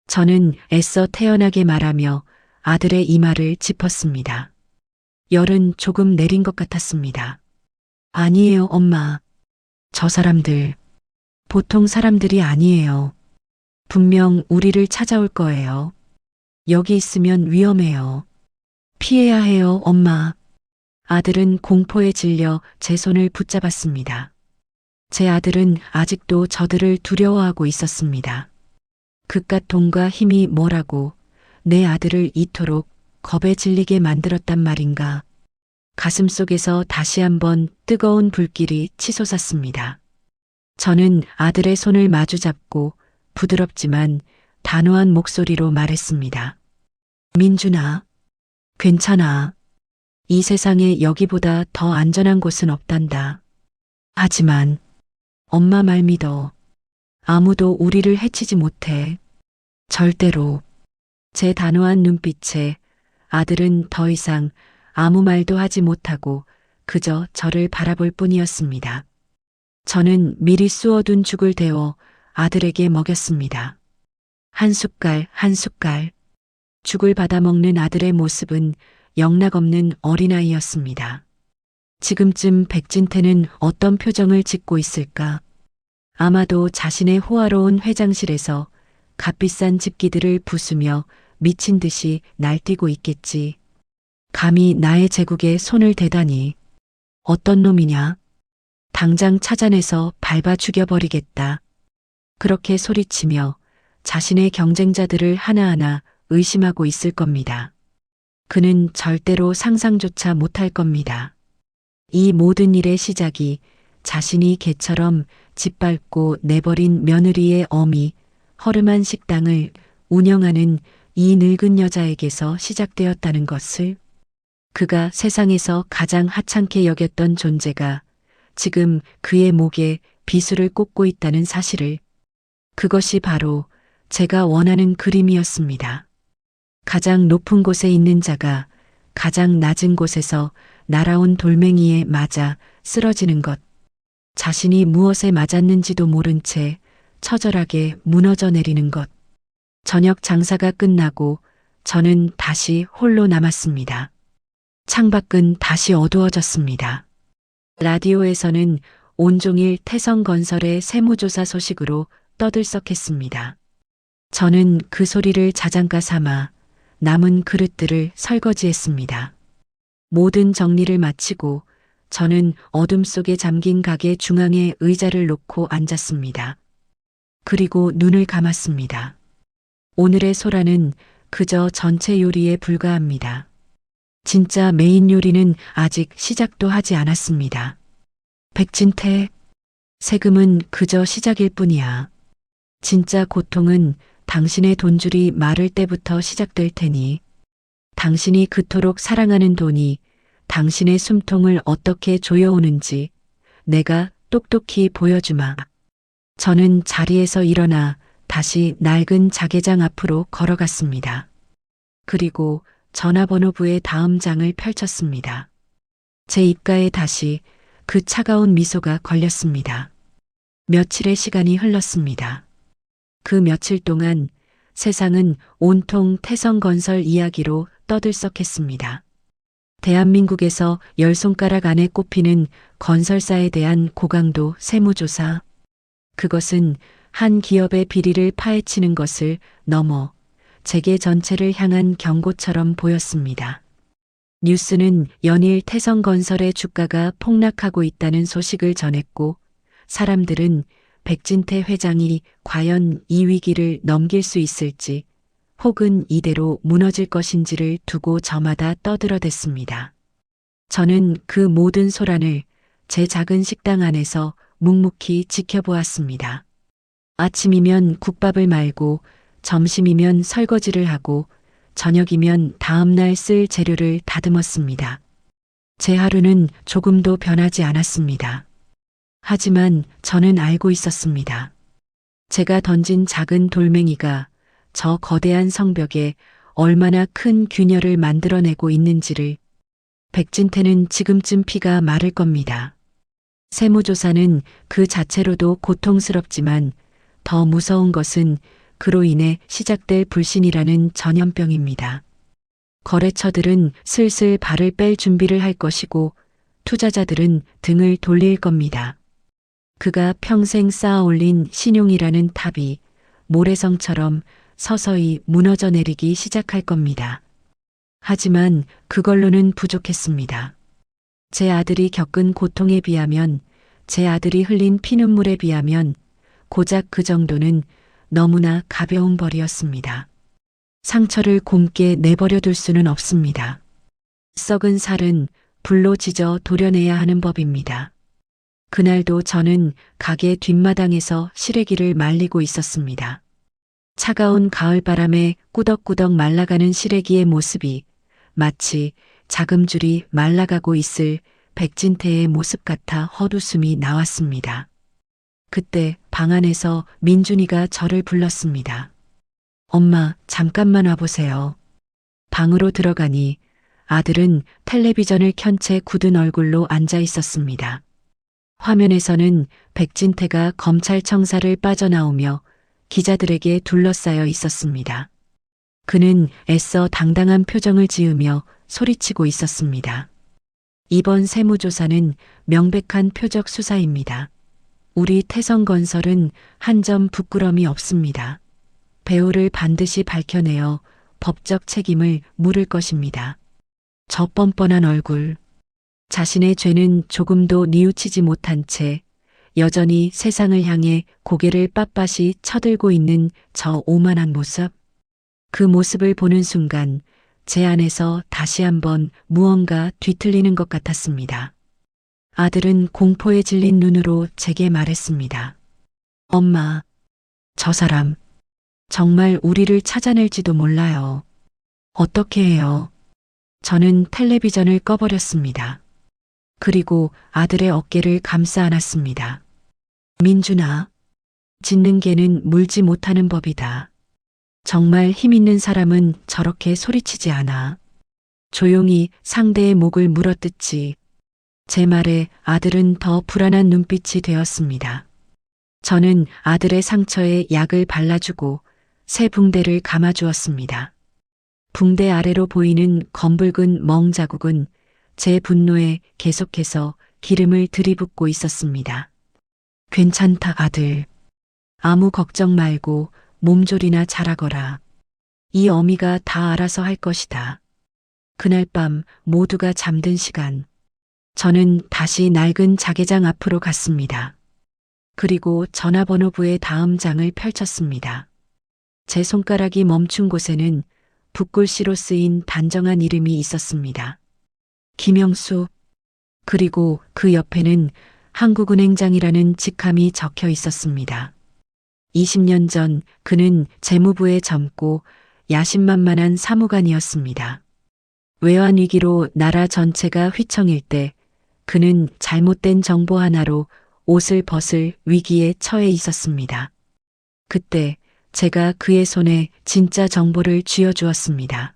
저는 애써 태연하게 말하며 아들의 이마를 짚었습니다. 열은 조금 내린 것 같았습니다. 아니에요, 엄마. 저 사람들, 보통 사람들이 아니에요. 분명 우리를 찾아올 거예요. 여기 있으면 위험해요. 피해야 해요, 엄마. 아들은 공포에 질려 제 손을 붙잡았습니다. 제 아들은 아직도 저들을 두려워하고 있었습니다. 그깟 돈과 힘이 뭐라고 내 아들을 이토록 겁에 질리게 만들었단 말인가. 가슴속에서 다시 한번 뜨거운 불길이 치솟았습니다. 저는 아들의 손을 마주잡고 부드럽지만 단호한 목소리로 말했습니다. 민준아, 괜찮아. 이 세상에 여기보다 더 안전한 곳은 없단다. 하지만 엄마 말 믿어. 아무도 우리를 해치지 못해. 절대로. 제 단호한 눈빛에 아들은 더 이상 아무 말도 하지 못하고 그저 저를 바라볼 뿐이었습니다. 저는 미리 쑤어둔 죽을 데워 아들에게 먹였습니다. 한 숟갈 한 숟갈. 죽을 받아먹는 아들의 모습은 영락없는 어린아이였습니다. 지금쯤 백진태는 어떤 표정을 짓고 있을까? 아마도 자신의 호화로운 회장실에서 값비싼 집기들을 부수며 미친 듯이 날뛰고 있겠지. 감히 나의 제국에 손을 대다니. 어떤 놈이냐? 당장 찾아내서 밟아 죽여버리겠다. 그렇게 소리치며 자신의 경쟁자들을 하나하나 의심하고 있을 겁니다. 그는 절대로 상상조차 못할 겁니다. 이 모든 일의 시작이 자신이 개처럼 짓밟고 내버린 며느리의 어미, 허름한 식당을 운영하는 이 늙은 여자에게서 시작되었다는 것을, 그가 세상에서 가장 하찮게 여겼던 존재가 지금 그의 목에 비수를 꽂고 있다는 사실을, 그것이 바로 제가 원하는 그림이었습니다. 가장 높은 곳에 있는 자가 가장 낮은 곳에서 날아온 돌멩이에 맞아 쓰러지는 것, 자신이 무엇에 맞았는지도 모른 채 처절하게 무너져 내리는 것. 저녁 장사가 끝나고 저는 다시 홀로 남았습니다. 창밖은 다시 어두워졌습니다. 라디오에서는 온종일 태성건설의 세무조사 소식으로 떠들썩했습니다. 저는 그 소리를 자장가 삼아 남은 그릇들을 설거지했습니다. 모든 정리를 마치고 저는 어둠 속에 잠긴 가게 중앙에 의자를 놓고 앉았습니다. 그리고 눈을 감았습니다. 오늘의 소라는 그저 전체 요리에 불과합니다. 진짜 메인 요리는 아직 시작도 하지 않았습니다. 백진태, 세금은 그저 시작일 뿐이야. 진짜 고통은 당신의 돈줄이 마를 때부터 시작될 테니, 당신이 그토록 사랑하는 돈이 당신의 숨통을 어떻게 조여오는지 내가 똑똑히 보여주마. 저는 자리에서 일어나 다시 낡은 자개장 앞으로 걸어갔습니다. 그리고 전화번호부의 다음 장을 펼쳤습니다. 제 입가에 다시 그 차가운 미소가 걸렸습니다. 며칠의 시간이 흘렀습니다. 그 며칠 동안 세상은 온통 태성건설 이야기로 떠들썩했습니다. 대한민국에서 10손가락 안에 꼽히는 건설사에 대한 고강도 세무조사. 그것은 한 기업의 비리를 파헤치는 것을 넘어 재계 전체를 향한 경고처럼 보였습니다. 뉴스는 연일 태성건설의 주가가 폭락하고 있다는 소식을 전했고, 사람들은 백진태 회장이 과연 이 위기를 넘길 수 있을지 혹은 이대로 무너질 것인지를 두고 저마다 떠들어댔습니다. 저는 그 모든 소란을 제 작은 식당 안에서 묵묵히 지켜보았습니다. 아침이면 국밥을 말고 점심이면 설거지를 하고 저녁이면 다음날 쓸 재료를 다듬었습니다. 제 하루는 조금도 변하지 않았습니다. 하지만 저는 알고 있었습니다. 제가 던진 작은 돌멩이가 저 거대한 성벽에 얼마나 큰 균열을 만들어내고 있는지를. 백진태는 지금쯤 피가 마를 겁니다. 세무조사는 그 자체로도 고통스럽지만 더 무서운 것은 그로 인해 시작될 불신이라는 전염병입니다. 거래처들은 슬슬 발을 뺄 준비를 할 것이고 투자자들은 등을 돌릴 겁니다. 그가 평생 쌓아올린 신용이라는 탑이 모래성처럼 서서히 무너져 내리기 시작할 겁니다. 하지만 그걸로는 부족했습니다. 제 아들이 겪은 고통에 비하면, 제 아들이 흘린 피눈물에 비하면 고작 그 정도는 너무나 가벼운 벌이었습니다. 상처를 곰게 내버려 둘 수는 없습니다. 썩은 살은 불로 지져 도려내야 하는 법입니다. 그날도 저는 가게 뒷마당에서 시래기를 말리고 있었습니다. 차가운 가을바람에 꾸덕꾸덕 말라가는 시래기의 모습이 마치 자금줄이 말라가고 있을 백진태의 모습 같아 헛웃음이 나왔습니다. 그때 방 안에서 민준이가 저를 불렀습니다. 엄마, 잠깐만 와보세요. 방으로 들어가니 아들은 텔레비전을 켠 채 굳은 얼굴로 앉아 있었습니다. 화면에서는 백진태가 검찰청사를 빠져나오며 기자들에게 둘러싸여 있었습니다. 그는 애써 당당한 표정을 지으며 소리치고 있었습니다. 이번 세무조사는 명백한 표적 수사입니다. 우리 태성건설은 한 점 부끄럼이 없습니다. 배우를 반드시 밝혀내어 법적 책임을 물을 것입니다. 저 뻔뻔한 얼굴, 자신의 죄는 조금도 뉘우치지 못한 채 여전히 세상을 향해 고개를 빳빳이 쳐들고 있는 저 오만한 모습. 그 모습을 보는 순간 제 안에서 다시 한번 무언가 뒤틀리는 것 같았습니다. 아들은 공포에 질린 눈으로 제게 말했습니다. 엄마, 저 사람 정말 우리를 찾아낼지도 몰라요. 어떻게 해요? 저는 텔레비전을 꺼버렸습니다. 그리고 아들의 어깨를 감싸 안았습니다. 민준아, 짖는 개는 물지 못하는 법이다. 정말 힘 있는 사람은 저렇게 소리치지 않아. 조용히 상대의 목을 물어뜯지. 제 말에 아들은 더 불안한 눈빛이 되었습니다. 저는 아들의 상처에 약을 발라주고 새 붕대를 감아주었습니다. 붕대 아래로 보이는 검붉은 멍 자국은 제 분노에 계속해서 기름을 들이붓고 있었습니다. 괜찮다, 아들. 아무 걱정 말고 몸조리나 잘하거라. 이 어미가 다 알아서 할 것이다. 그날 밤 모두가 잠든 시간, 저는 다시 낡은 자개장 앞으로 갔습니다. 그리고 전화번호부의 다음 장을 펼쳤습니다. 제 손가락이 멈춘 곳에는 붓글씨로 쓰인 단정한 이름이 있었습니다. 김영수. 그리고 그 옆에는 한국은행장이라는 직함이 적혀 있었습니다. 20년 전 그는 재무부에 젊고 야심만만한 사무관이었습니다. 외환 위기로 나라 전체가 휘청일 때 그는 잘못된 정보 하나로 옷을 벗을 위기에 처해 있었습니다. 그때 제가 그의 손에 진짜 정보를 쥐어주었습니다.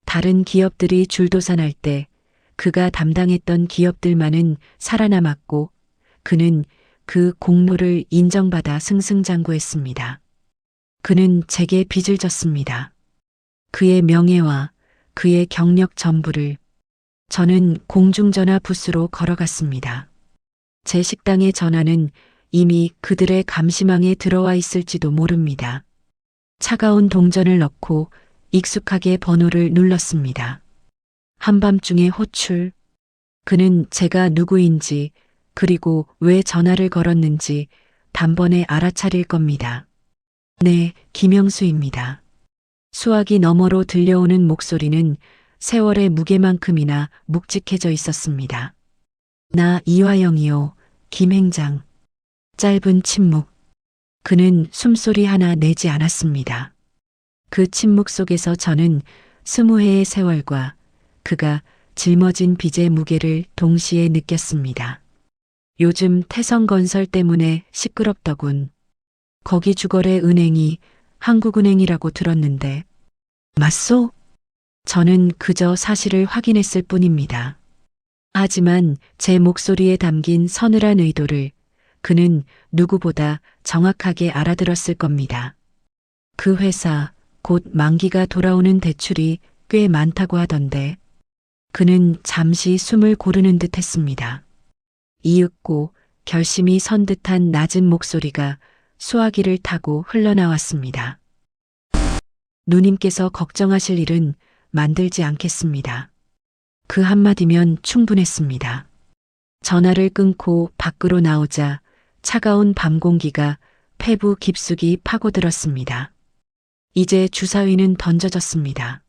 다른 기업들이 줄도산할 때 그가 담당했던 기업들만은 살아남았고 그는 그 공로를 인정받아 승승장구했습니다. 그는 제게 빚을 졌습니다. 그의 명예와 그의 경력 전부를. 저는 공중전화 부스로 걸어갔습니다. 제 식당의 전화는 이미 그들의 감시망에 들어와 있을지도 모릅니다. 차가운 동전을 넣고 익숙하게 번호를 눌렀습니다. 한밤중에 호출. 그는 제가 누구인지 그리고 왜 전화를 걸었는지 단번에 알아차릴 겁니다. 네, 김영수입니다. 수화기 너머로 들려오는 목소리는 세월의 무게만큼이나 묵직해져 있었습니다. 나 이화영이요, 김 행장. 짧은 침묵. 그는 숨소리 하나 내지 않았습니다. 그 침묵 속에서 저는 20해의 세월과 그가 짊어진 빚의 무게를 동시에 느꼈습니다. 요즘 태성건설 때문에 시끄럽더군. 거기 주거래 은행이 한국은행이라고 들었는데. 맞소? 저는 그저 사실을 확인했을 뿐입니다. 하지만 제 목소리에 담긴 서늘한 의도를 그는 누구보다 정확하게 알아들었을 겁니다. 그 회사 곧 만기가 돌아오는 대출이 꽤 많다고 하던데. 그는 잠시 숨을 고르는 듯 했습니다. 이윽고 결심이 선 듯한 낮은 목소리가 수화기를 타고 흘러나왔습니다. 누님께서 걱정하실 일은 만들지 않겠습니다. 그 한마디면 충분했습니다. 전화를 끊고 밖으로 나오자 차가운 밤 공기가 폐부 깊숙이 파고들었습니다. 이제 주사위는 던져졌습니다.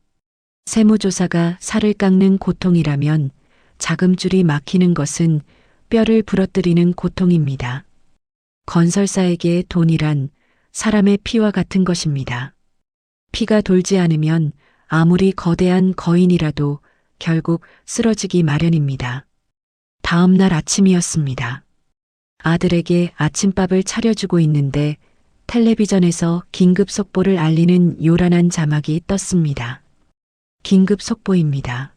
세무조사가 살을 깎는 고통이라면 자금줄이 막히는 것은 뼈를 부러뜨리는 고통입니다. 건설사에게 돈이란 사람의 피와 같은 것입니다. 피가 돌지 않으면 아무리 거대한 거인이라도 결국 쓰러지기 마련입니다. 다음 날 아침이었습니다. 아들에게 아침밥을 차려주고 있는데 텔레비전에서 긴급 속보를 알리는 요란한 자막이 떴습니다. 긴급 속보입니다.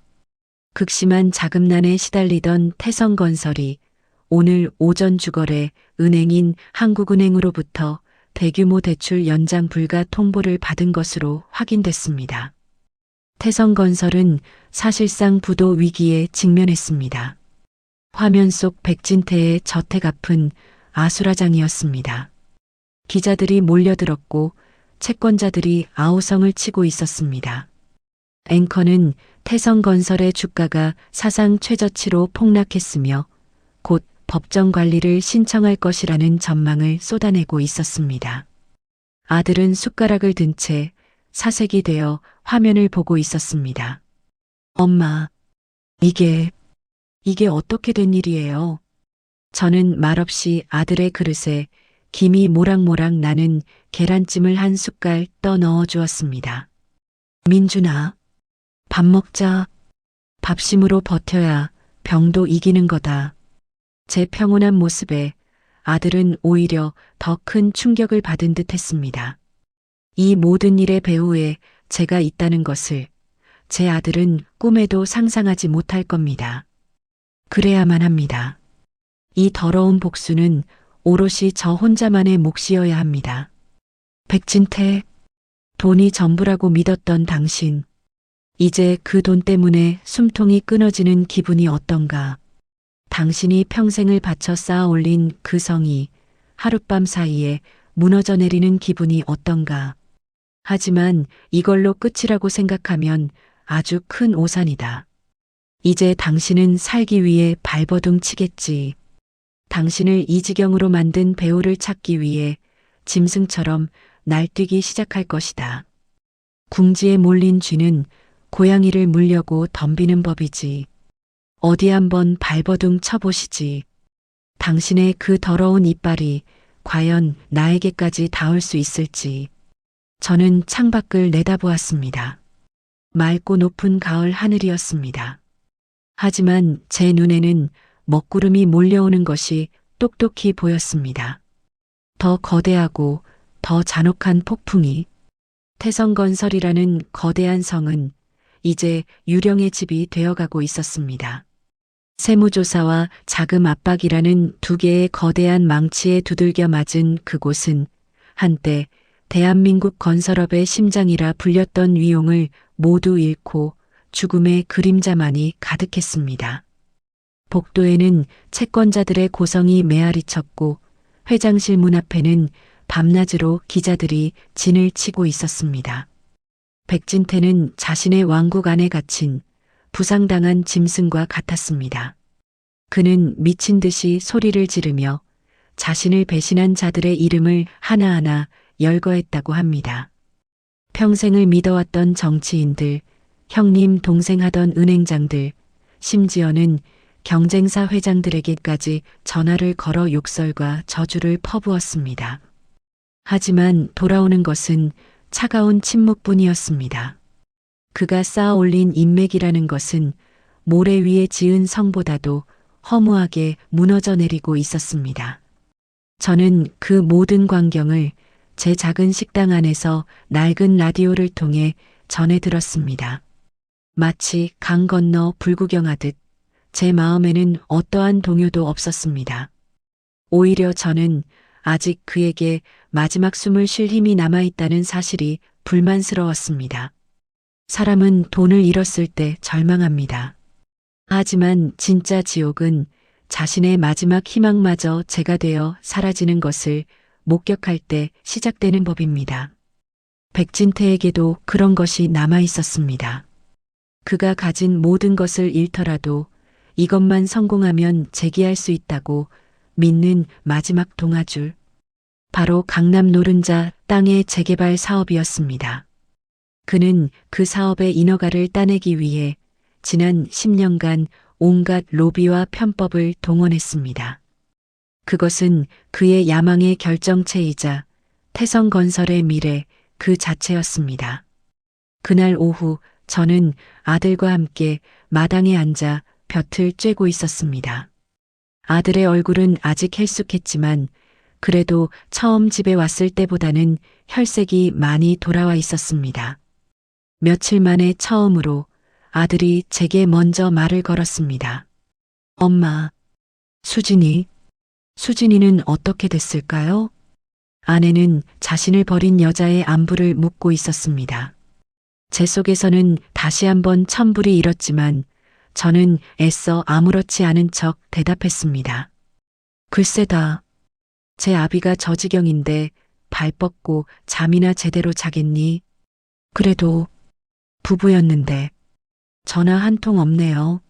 극심한 자금난에 시달리던 태성건설이 오늘 오전 주거래 은행인 한국은행으로부터 대규모 대출 연장 불가 통보를 받은 것으로 확인됐습니다. 태성건설은 사실상 부도 위기에 직면했습니다. 화면 속 백진태의 저택 앞은 아수라장이었습니다. 기자들이 몰려들었고 채권자들이 아우성을 치고 있었습니다. 앵커는 태성건설의 주가가 사상 최저치로 폭락했으며 곧 법정 관리를 신청할 것이라는 전망을 쏟아내고 있었습니다. 아들은 숟가락을 든 채 사색이 되어 화면을 보고 있었습니다. 엄마, 이게 어떻게 된 일이에요? 저는 말없이 아들의 그릇에 김이 모락모락 나는 계란찜을 한 숟갈 떠 넣어 주었습니다. 민준아, 밥 먹자. 밥심으로 버텨야 병도 이기는 거다. 제 평온한 모습에 아들은 오히려 더 큰 충격을 받은 듯 했습니다. 이 모든 일의 배후에 제가 있다는 것을 제 아들은 꿈에도 상상하지 못할 겁니다. 그래야만 합니다. 이 더러운 복수는 오롯이 저 혼자만의 몫이어야 합니다. 백진태, 돈이 전부라고 믿었던 당신. 이제 그 돈 때문에 숨통이 끊어지는 기분이 어떤가. 당신이 평생을 바쳐 쌓아 올린 그 성이 하룻밤 사이에 무너져 내리는 기분이 어떤가. 하지만 이걸로 끝이라고 생각하면 아주 큰 오산이다. 이제 당신은 살기 위해 발버둥 치겠지. 당신을 이 지경으로 만든 배우를 찾기 위해 짐승처럼 날뛰기 시작할 것이다. 궁지에 몰린 쥐는 고양이를 물려고 덤비는 법이지. 어디 한번 발버둥 쳐보시지. 당신의 그 더러운 이빨이 과연 나에게까지 닿을 수 있을지. 저는 창밖을 내다보았습니다. 맑고 높은 가을 하늘이었습니다. 하지만 제 눈에는 먹구름이 몰려오는 것이 똑똑히 보였습니다. 더 거대하고 더 잔혹한 폭풍이. 태성건설이라는 거대한 성은 이제 유령의 집이 되어가고 있었습니다. 세무조사와 자금 압박이라는 두 개의 거대한 망치에 두들겨 맞은 그곳은 한때 대한민국 건설업의 심장이라 불렸던 위용을 모두 잃고 죽음의 그림자만이 가득했습니다. 복도에는 채권자들의 고성이 메아리쳤고 회장실 문 앞에는 밤낮으로 기자들이 진을 치고 있었습니다. 백진태는 자신의 왕국 안에 갇힌 부상당한 짐승과 같았습니다. 그는 미친 듯이 소리를 지르며 자신을 배신한 자들의 이름을 하나하나 열거했다고 합니다. 평생을 믿어왔던 정치인들, 형님 동생 하던 은행장들, 심지어는 경쟁사 회장들에게까지 전화를 걸어 욕설과 저주를 퍼부었습니다. 하지만 돌아오는 것은 차가운 침묵뿐이었습니다. 그가 쌓아 올린 인맥이라는 것은 모래 위에 지은 성보다도 허무하게 무너져 내리고 있었습니다. 저는 그 모든 광경을 제 작은 식당 안에서 낡은 라디오를 통해 전해 들었습니다. 마치 강 건너 불구경하듯 제 마음에는 어떠한 동요도 없었습니다. 오히려 저는 아직 그에게 마지막 숨을 쉴 힘이 남아있다는 사실이 불만스러웠습니다. 사람은 돈을 잃었을 때 절망합니다. 하지만 진짜 지옥은 자신의 마지막 희망마저 재가 되어 사라지는 것을 목격할 때 시작되는 법입니다. 백진태에게도 그런 것이 남아 있었습니다. 그가 가진 모든 것을 잃더라도 이것만 성공하면 재기할 수 있다고 믿는 마지막 동아줄. 바로 강남 노른자 땅의 재개발 사업이었습니다. 그는 그 사업의 인허가를 따내기 위해 지난 10년간 온갖 로비와 편법을 동원했습니다. 그것은 그의 야망의 결정체이자 태성건설의 미래 그 자체였습니다. 그날 오후 저는 아들과 함께 마당에 앉아 볕을 쬐고 있었습니다. 아들의 얼굴은 아직 헬쑥했지만 그래도 처음 집에 왔을 때보다는 혈색이 많이 돌아와 있었습니다. 며칠 만에 처음으로 아들이 제게 먼저 말을 걸었습니다. 엄마, 수진이는 어떻게 됐을까요? 아내는 자신을 버린 여자의 안부를 묻고 있었습니다. 제 속에서는 다시 한번 천불이 일었지만 저는 애써 아무렇지 않은 척 대답했습니다. 글쎄다. 제 아비가 저 지경인데 발 뻗고 잠이나 제대로 자겠니? 그래도 부부였는데 전화 한 통 없네요.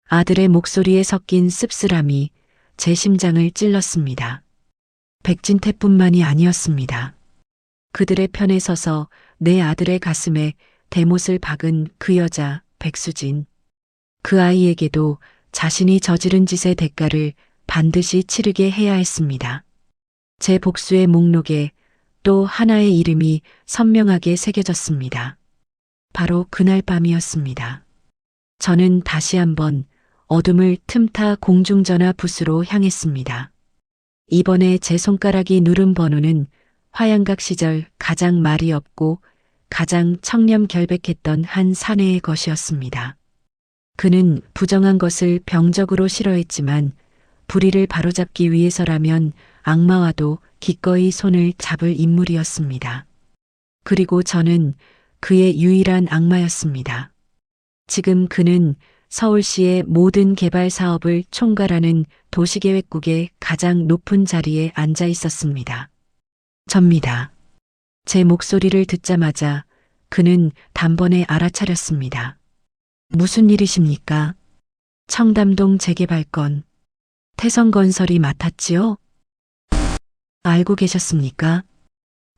아들의 목소리에 섞인 씁쓸함이 제 심장을 찔렀습니다. 백진태뿐만이 아니었습니다. 그들의 편에 서서 내 아들의 가슴에 대못을 박은 그 여자 백수진. 그 아이에게도 자신이 저지른 짓의 대가를 반드시 치르게 해야 했습니다. 제 복수의 목록에 또 하나의 이름이 선명하게 새겨졌습니다. 바로 그날 밤이었습니다. 저는 다시 한번 어둠을 틈타 공중전화 부스로 향했습니다. 이번에 제 손가락이 누른 번호는 화양각 시절 가장 말이 없고 가장 청렴결백했던 한 사내의 것이었습니다. 그는 부정한 것을 병적으로 싫어했지만 불의를 바로잡기 위해서라면 악마와도 기꺼이 손을 잡을 인물이었습니다. 그리고 저는 그의 유일한 악마였습니다. 지금 그는 서울시의 모든 개발 사업을 총괄하는 도시계획국의 가장 높은 자리에 앉아 있었습니다. 접니다. 제 목소리를 듣자마자 그는 단번에 알아차렸습니다. 무슨 일이십니까? 청담동 재개발 건 태성건설이 맡았지요? 알고 계셨습니까?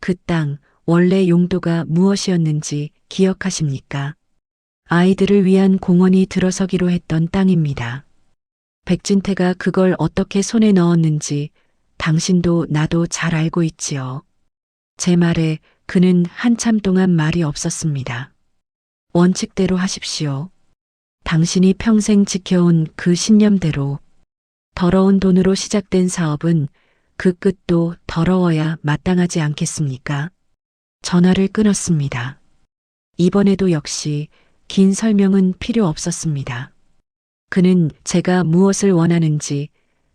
그 땅 원래 용도가 무엇이었는지 기억하십니까? 아이들을 위한 공원이 들어서기로 했던 땅입니다. 백진태가 그걸 어떻게 손에 넣었는지 당신도 나도 잘 알고 있지요. 제 말에 그는 한참 동안 말이 없었습니다. 원칙대로 하십시오. 당신이 평생 지켜온 그 신념대로 더러운 돈으로 시작된 사업은 그 끝도 더러워야 마땅하지 않겠습니까? 전화를 끊었습니다. 이번에도 역시 긴 설명은 필요 없었습니다. 그는 제가 무엇을 원하는지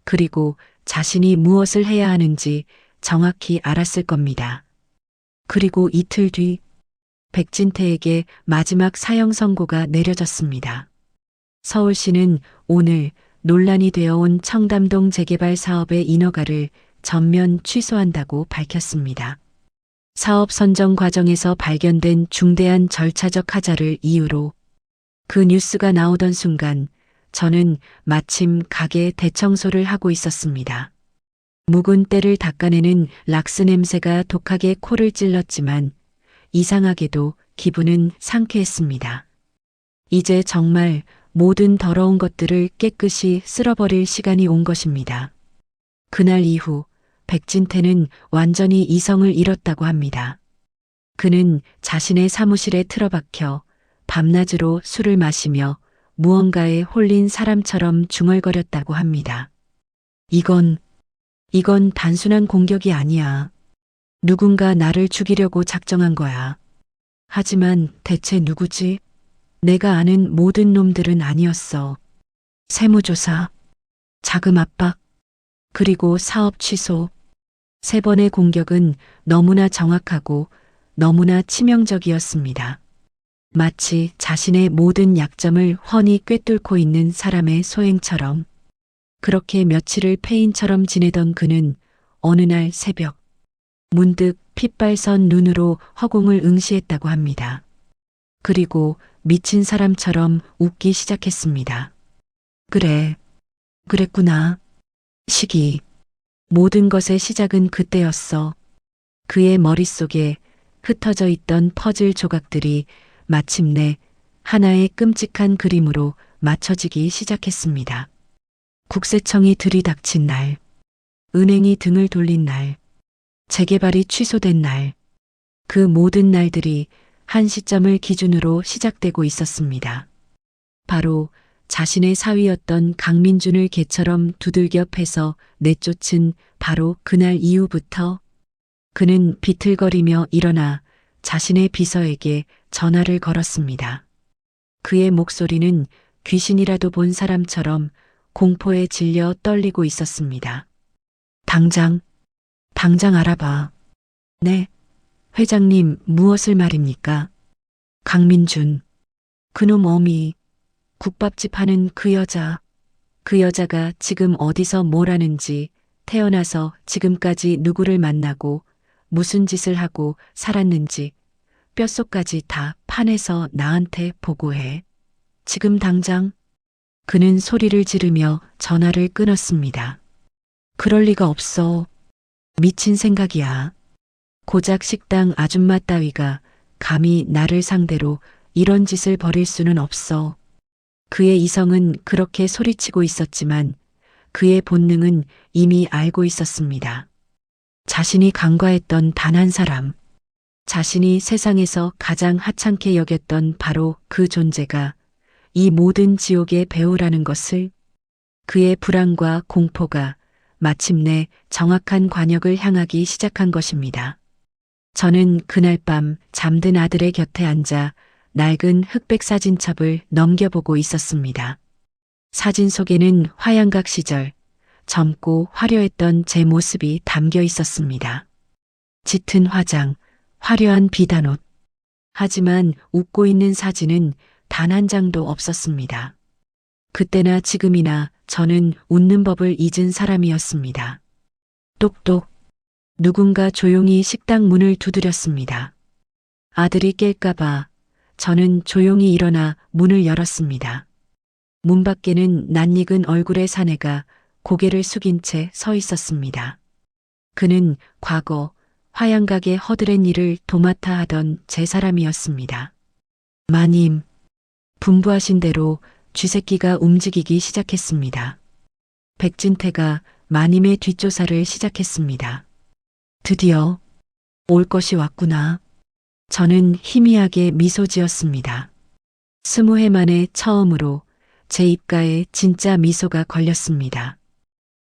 그리고 자신이 무엇을 해야 하는지 정확히 알았을 겁니다. 그리고 이틀 뒤 백진태에게 마지막 사형 선고가 내려졌습니다. 서울시는 오늘 논란이 되어온 청담동 재개발 사업의 인허가를 전면 취소한다고 밝혔습니다. 사업 선정 과정에서 발견된 중대한 절차적 하자를 이유로 그 뉴스가 나오던 순간 저는 마침 가게 대청소를 하고 있었습니다. 묵은 때를 닦아내는 락스 냄새가 독하게 코를 찔렀지만 이상하게도 기분은 상쾌했습니다. 이제 정말 모든 더러운 것들을 깨끗이 쓸어버릴 시간이 온 것입니다. 그날 이후 백진태는 완전히 이성을 잃었다고 합니다. 그는 자신의 사무실에 틀어박혀 밤낮으로 술을 마시며 무언가에 홀린 사람처럼 중얼거렸다고 합니다. 이건 단순한 공격이 아니야. 누군가 나를 죽이려고 작정한 거야. 하지만 대체 누구지? 내가 아는 모든 놈들은 아니었어. 세무조사, 자금 압박, 그리고 사업 취소. 3번의 공격은 너무나 정확하고 너무나 치명적이었습니다. 마치 자신의 모든 약점을 훤히 꿰뚫고 있는 사람의 소행처럼. 그렇게 며칠을 폐인처럼 지내던 그는 어느 날 새벽 문득 핏발선 눈으로 허공을 응시했다고 합니다. 그리고 미친 사람처럼 웃기 시작했습니다. 그랬구나. 모든 것의 시작은 그때였어. 그의 머릿속에 흩어져 있던 퍼즐 조각들이 마침내 하나의 끔찍한 그림으로 맞춰지기 시작했습니다. 국세청이 들이닥친 날, 은행이 등을 돌린 날, 재개발이 취소된 날, 그 모든 날들이 한 시점을 기준으로 시작되고 있었습니다. 바로 자신의 사위였던 강민준을 개처럼 두들겨 패서 내쫓은 바로 그날 이후부터 그는 비틀거리며 일어나 자신의 비서에게 전화를 걸었습니다. 그의 목소리는 귀신이라도 본 사람처럼 공포에 질려 떨리고 있었습니다. 당장 알아봐. 네, 회장님 무엇을 말입니까? 강민준, 그놈 어미, 국밥집 하는 그 여자가 지금 어디서 뭘 하는지, 태어나서 지금까지 누구를 만나고 무슨 짓을 하고 살았는지 뼛속까지 다 파내서 나한테 보고해. 지금 당장. 그는 소리를 지르며 전화를 끊었습니다. 그럴 리가 없어. 미친 생각이야. 고작 식당 아줌마 따위가 감히 나를 상대로 이런 짓을 벌일 수는 없어. 그의 이성은 그렇게 소리치고 있었지만 그의 본능은 이미 알고 있었습니다. 자신이 간과했던 단 한 사람, 자신이 세상에서 가장 하찮게 여겼던 바로 그 존재가 이 모든 지옥의 배우라는 것을, 그의 불안과 공포가 마침내 정확한 관역을 향하기 시작한 것입니다. 저는 그날 밤 잠든 아들의 곁에 앉아 낡은 흑백 사진첩을 넘겨보고 있었습니다. 사진 속에는 화양각 시절 젊고 화려했던 제 모습이 담겨 있었습니다. 짙은 화장, 화려한 비단옷. 하지만 웃고 있는 사진은 단 한 장도 없었습니다. 그때나 지금이나 저는 웃는 법을 잊은 사람이었습니다. 똑똑. 누군가 조용히 식당 문을 두드렸습니다. 아들이 깰까봐 저는 조용히 일어나 문을 열었습니다. 문 밖에는 낯익은 얼굴의 사내가 고개를 숙인 채 서 있었습니다. 그는 과거 화양각의 허드렛 일을 도맡아 하던 제 사람이었습니다. 마님, 분부하신 대로 쥐새끼가 움직이기 시작했습니다. 백진태가 마님의 뒷조사를 시작했습니다. 드디어 올 것이 왔구나. 저는 희미하게 미소 지었습니다. 20해 만에 처음으로 제 입가에 진짜 미소가 걸렸습니다.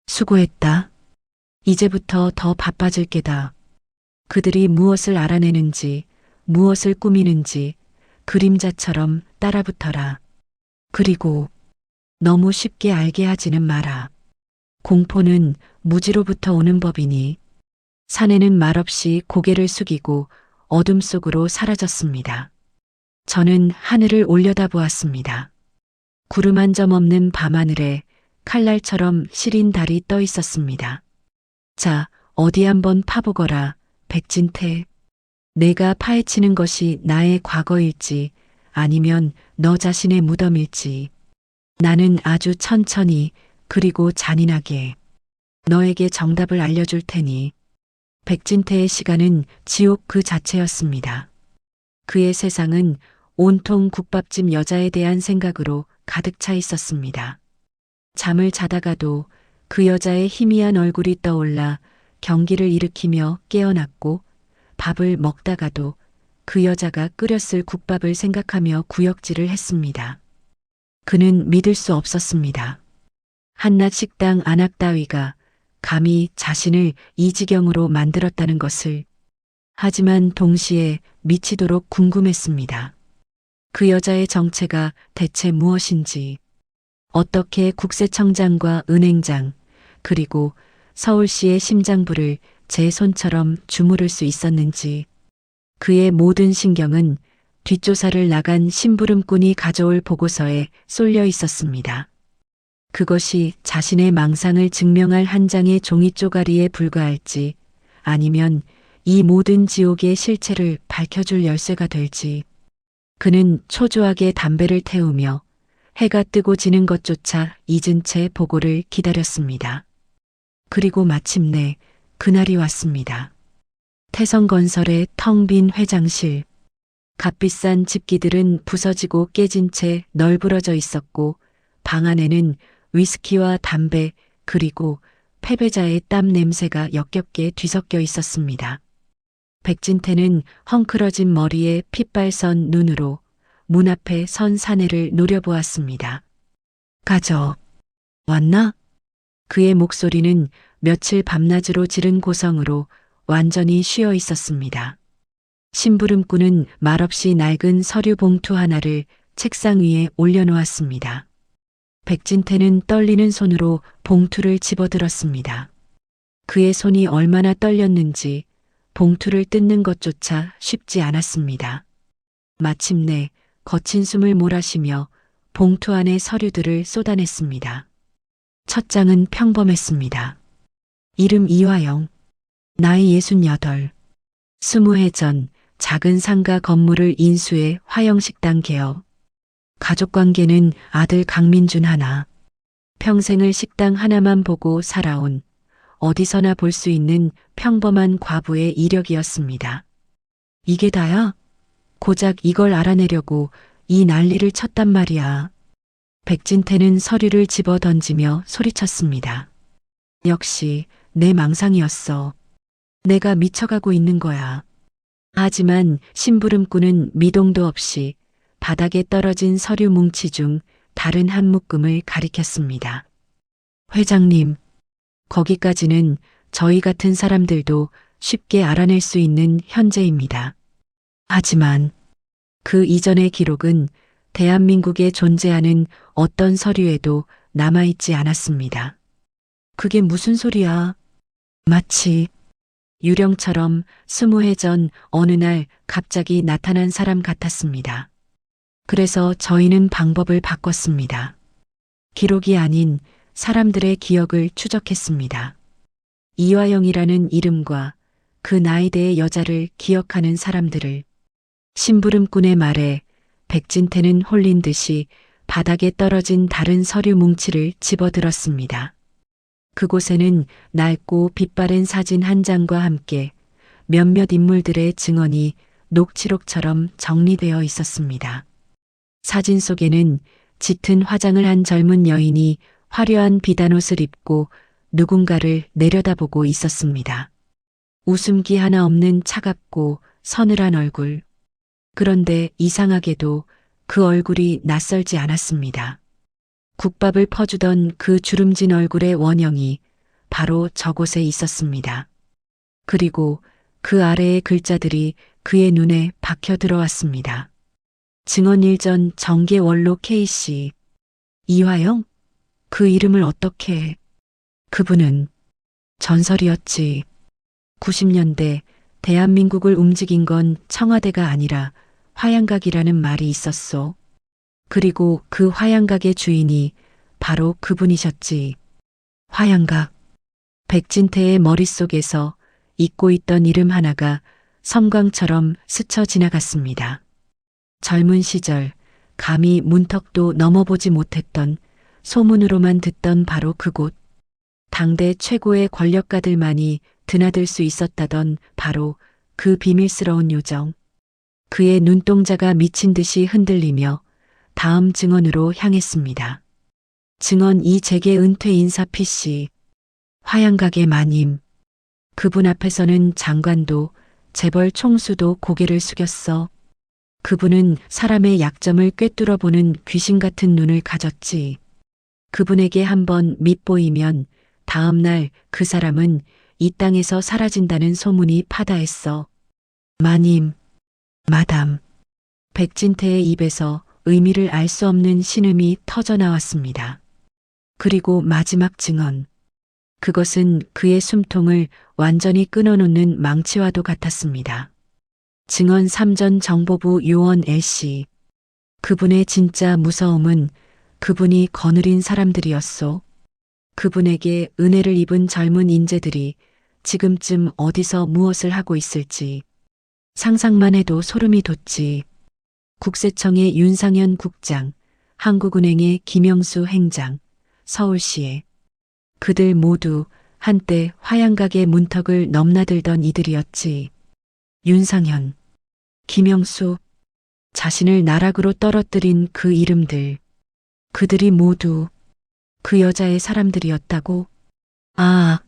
수고했다. 이제부터 더 바빠질 게다. 그들이 무엇을 알아내는지, 무엇을 꾸미는지 그림자처럼 따라붙어라. 그리고 너무 쉽게 알게 하지는 마라. 공포는 무지로부터 오는 법이니. 사내는 말없이 고개를 숙이고 어둠 속으로 사라졌습니다. 저는 하늘을 올려다보았습니다. 구름 한 점 없는 밤하늘에 칼날처럼 시린 달이 떠 있었습니다. 자, 어디 한번 파보거라, 백진태. 내가 파헤치는 것이 나의 과거일지 아니면 너 자신의 무덤일지. 나는 아주 천천히 그리고 잔인하게 너에게 정답을 알려줄 테니. 백진태의 시간은 지옥 그 자체였습니다. 그의 세상은 온통 국밥집 여자에 대한 생각으로 가득 차 있었습니다. 잠을 자다가도 그 여자의 희미한 얼굴이 떠올라 경기를 일으키며 깨어났고, 밥을 먹다가도 그 여자가 끓였을 국밥을 생각하며 구역질을 했습니다. 그는 믿을 수 없었습니다. 한낱 식당 안악 따위가 감히 자신을 이 지경으로 만들었다는 것을. 하지만 동시에 미치도록 궁금했습니다. 그 여자의 정체가 대체 무엇인지, 어떻게 국세청장과 은행장, 그리고 서울시의 심장부를 제 손처럼 주무를 수 있었는지. 그의 모든 신경은 뒷조사를 나간 심부름꾼이 가져올 보고서에 쏠려 있었습니다. 그것이 자신의 망상을 증명할 한 장의 종이 쪼가리에 불과할지, 아니면 이 모든 지옥의 실체를 밝혀줄 열쇠가 될지. 그는 초조하게 담배를 태우며 해가 뜨고 지는 것조차 잊은 채 보고를 기다렸습니다. 그리고 마침내 그날이 왔습니다. 태성건설의 텅 빈 회장실. 값비싼 집기들은 부서지고 깨진 채 널브러져 있었고, 방 안에는 위스키와 담배 그리고 패배자의 땀 냄새가 역겹게 뒤섞여 있었습니다. 백진태는 헝클어진 머리에 핏발선 눈으로 문 앞에 선 사내를 노려보았습니다. 가져. 왔나? 그의 목소리는 며칠 밤낮으로 지른 고성으로 완전히 쉬어 있었습니다. 심부름꾼은 말없이 낡은 서류 봉투 하나를 책상 위에 올려놓았습니다. 백진태는 떨리는 손으로 봉투를 집어들었습니다. 그의 손이 얼마나 떨렸는지 봉투를 뜯는 것조차 쉽지 않았습니다. 마침내 거친 숨을 몰아쉬며 봉투 안에 서류들을 쏟아냈습니다. 첫 장은 평범했습니다. 이름 이화영, 나이 68, 20해 전 작은 상가 건물을 인수해 화영식당 개업. 가족관계는 아들 강민준 하나. 평생을 식당 하나만 보고 살아온 어디서나 볼 수 있는 평범한 과부의 이력이었습니다. 이게 다야? 고작 이걸 알아내려고 이 난리를 쳤단 말이야. 백진태는 서류를 집어 던지며 소리쳤습니다. 역시 내 망상이었어. 내가 미쳐가고 있는 거야. 하지만 심부름꾼은 미동도 없이 바닥에 떨어진 서류 뭉치 중 다른 한 묶음을 가리켰습니다. 회장님, 거기까지는 저희 같은 사람들도 쉽게 알아낼 수 있는 현재입니다. 하지만 그 이전의 기록은 대한민국에 존재하는 어떤 서류에도 남아있지 않았습니다. 그게 무슨 소리야? 마치 유령처럼 20해 전 어느 날 갑자기 나타난 사람 같았습니다. 그래서 저희는 방법을 바꿨습니다. 기록이 아닌 사람들의 기억을 추적했습니다. 이화영이라는 이름과 그 나이대의 여자를 기억하는 사람들을. 심부름꾼의 말에 백진태는 홀린 듯이 바닥에 떨어진 다른 서류 뭉치를 집어들었습니다. 그곳에는 낡고 빛바랜 사진 한 장과 함께 몇몇 인물들의 증언이 녹취록처럼 정리되어 있었습니다. 사진 속에는 짙은 화장을 한 젊은 여인이 화려한 비단옷을 입고 누군가를 내려다보고 있었습니다. 웃음기 하나 없는 차갑고 서늘한 얼굴. 그런데 이상하게도 그 얼굴이 낯설지 않았습니다. 국밥을 퍼주던 그 주름진 얼굴의 원형이 바로 저곳에 있었습니다. 그리고 그 아래의 글자들이 그의 눈에 박혀 들어왔습니다. 증언 일전 정계 원로 K씨. 이화영? 그 이름을 어떻게 해? 그분은 전설이었지. 90년대 대한민국을 움직인 건 청와대가 아니라 화양각이라는 말이 있었소. 그리고 그 화양각의 주인이 바로 그분이셨지. 화양각. 백진태의 머릿속에서 잊고 있던 이름 하나가 섬광처럼 스쳐 지나갔습니다. 젊은 시절 감히 문턱도 넘어보지 못했던 소문으로만 듣던 바로 그곳. 당대 최고의 권력가들만이 드나들 수 있었다던 바로 그 비밀스러운 요정. 그의 눈동자가 미친 듯이 흔들리며 다음 증언으로 향했습니다. 증언 이재계 은퇴 인사 PC. 화양각의 마님. 그분 앞에서는 장관도 재벌 총수도 고개를 숙였어. 그분은 사람의 약점을 꿰뚫어 보는 귀신 같은 눈을 가졌지. 그분에게 한번 밑보이면 다음 날 그 사람은 이 땅에서 사라진다는 소문이 파다했어. 마님, 마담. 백진태의 입에서 의미를 알 수 없는 신음이 터져 나왔습니다. 그리고 마지막 증언. 그것은 그의 숨통을 완전히 끊어놓는 망치와도 같았습니다. 증언 3전 정보부 요원 L씨. 그분의 진짜 무서움은 그분이 거느린 사람들이었소. 그분에게 은혜를 입은 젊은 인재들이 지금쯤 어디서 무엇을 하고 있을지 상상만 해도 소름이 돋지. 국세청의 윤상현 국장, 한국은행의 김영수 행장, 서울시의 그들 모두 한때 화양각의 문턱을 넘나들던 이들이었지. 윤상현, 김영수, 자신을 나락으로 떨어뜨린 그 이름들. 그들이 모두 그 여자의 사람들이었다고? 아,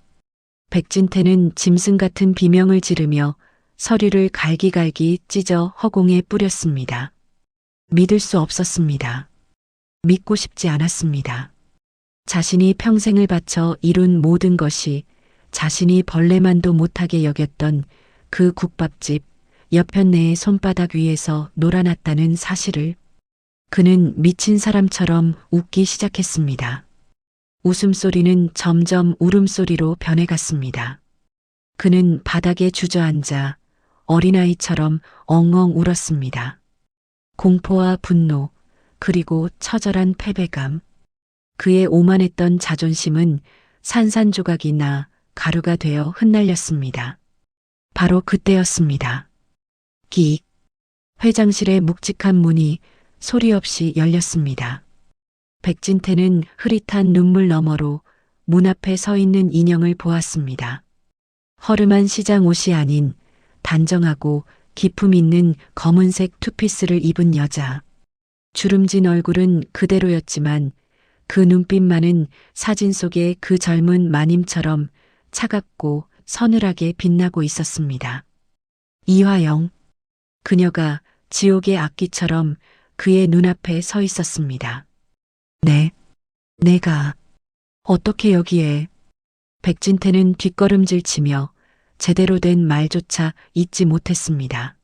백진태는 짐승 같은 비명을 지르며 서류를 갈기갈기 찢어 허공에 뿌렸습니다. 믿을 수 없었습니다. 믿고 싶지 않았습니다. 자신이 평생을 바쳐 이룬 모든 것이 자신이 벌레만도 못하게 여겼던 그 국밥집 여편네의 손바닥 위에서 놀아났다는 사실을 그는 미친 사람처럼 웃기 시작했습니다. 웃음소리는 점점 울음소리로 변해갔습니다. 그는 바닥에 주저앉아 어린아이처럼 엉엉 울었습니다. 공포와 분노, 그리고 처절한 패배감. 그의 오만했던 자존심은 산산조각이 나 가루가 되어 흩날렸습니다. 바로 그때였습니다. 끽. 회장실의 묵직한 문이 소리 없이 열렸습니다. 백진태는 흐릿한 눈물 너머로 문 앞에 서 있는 인형을 보았습니다. 허름한 시장 옷이 아닌 단정하고 기품 있는 검은색 투피스를 입은 여자. 주름진 얼굴은 그대로였지만 그 눈빛만은 사진 속의 그 젊은 마님처럼 차갑고 서늘하게 빛나고 있었습니다. 이화영. 그녀가 지옥의 악기처럼 그의 눈앞에 서 있었습니다. 내가 어떻게 여기에? 백진태는 뒷걸음질 치며 제대로 된 말조차 잊지 못했습니다.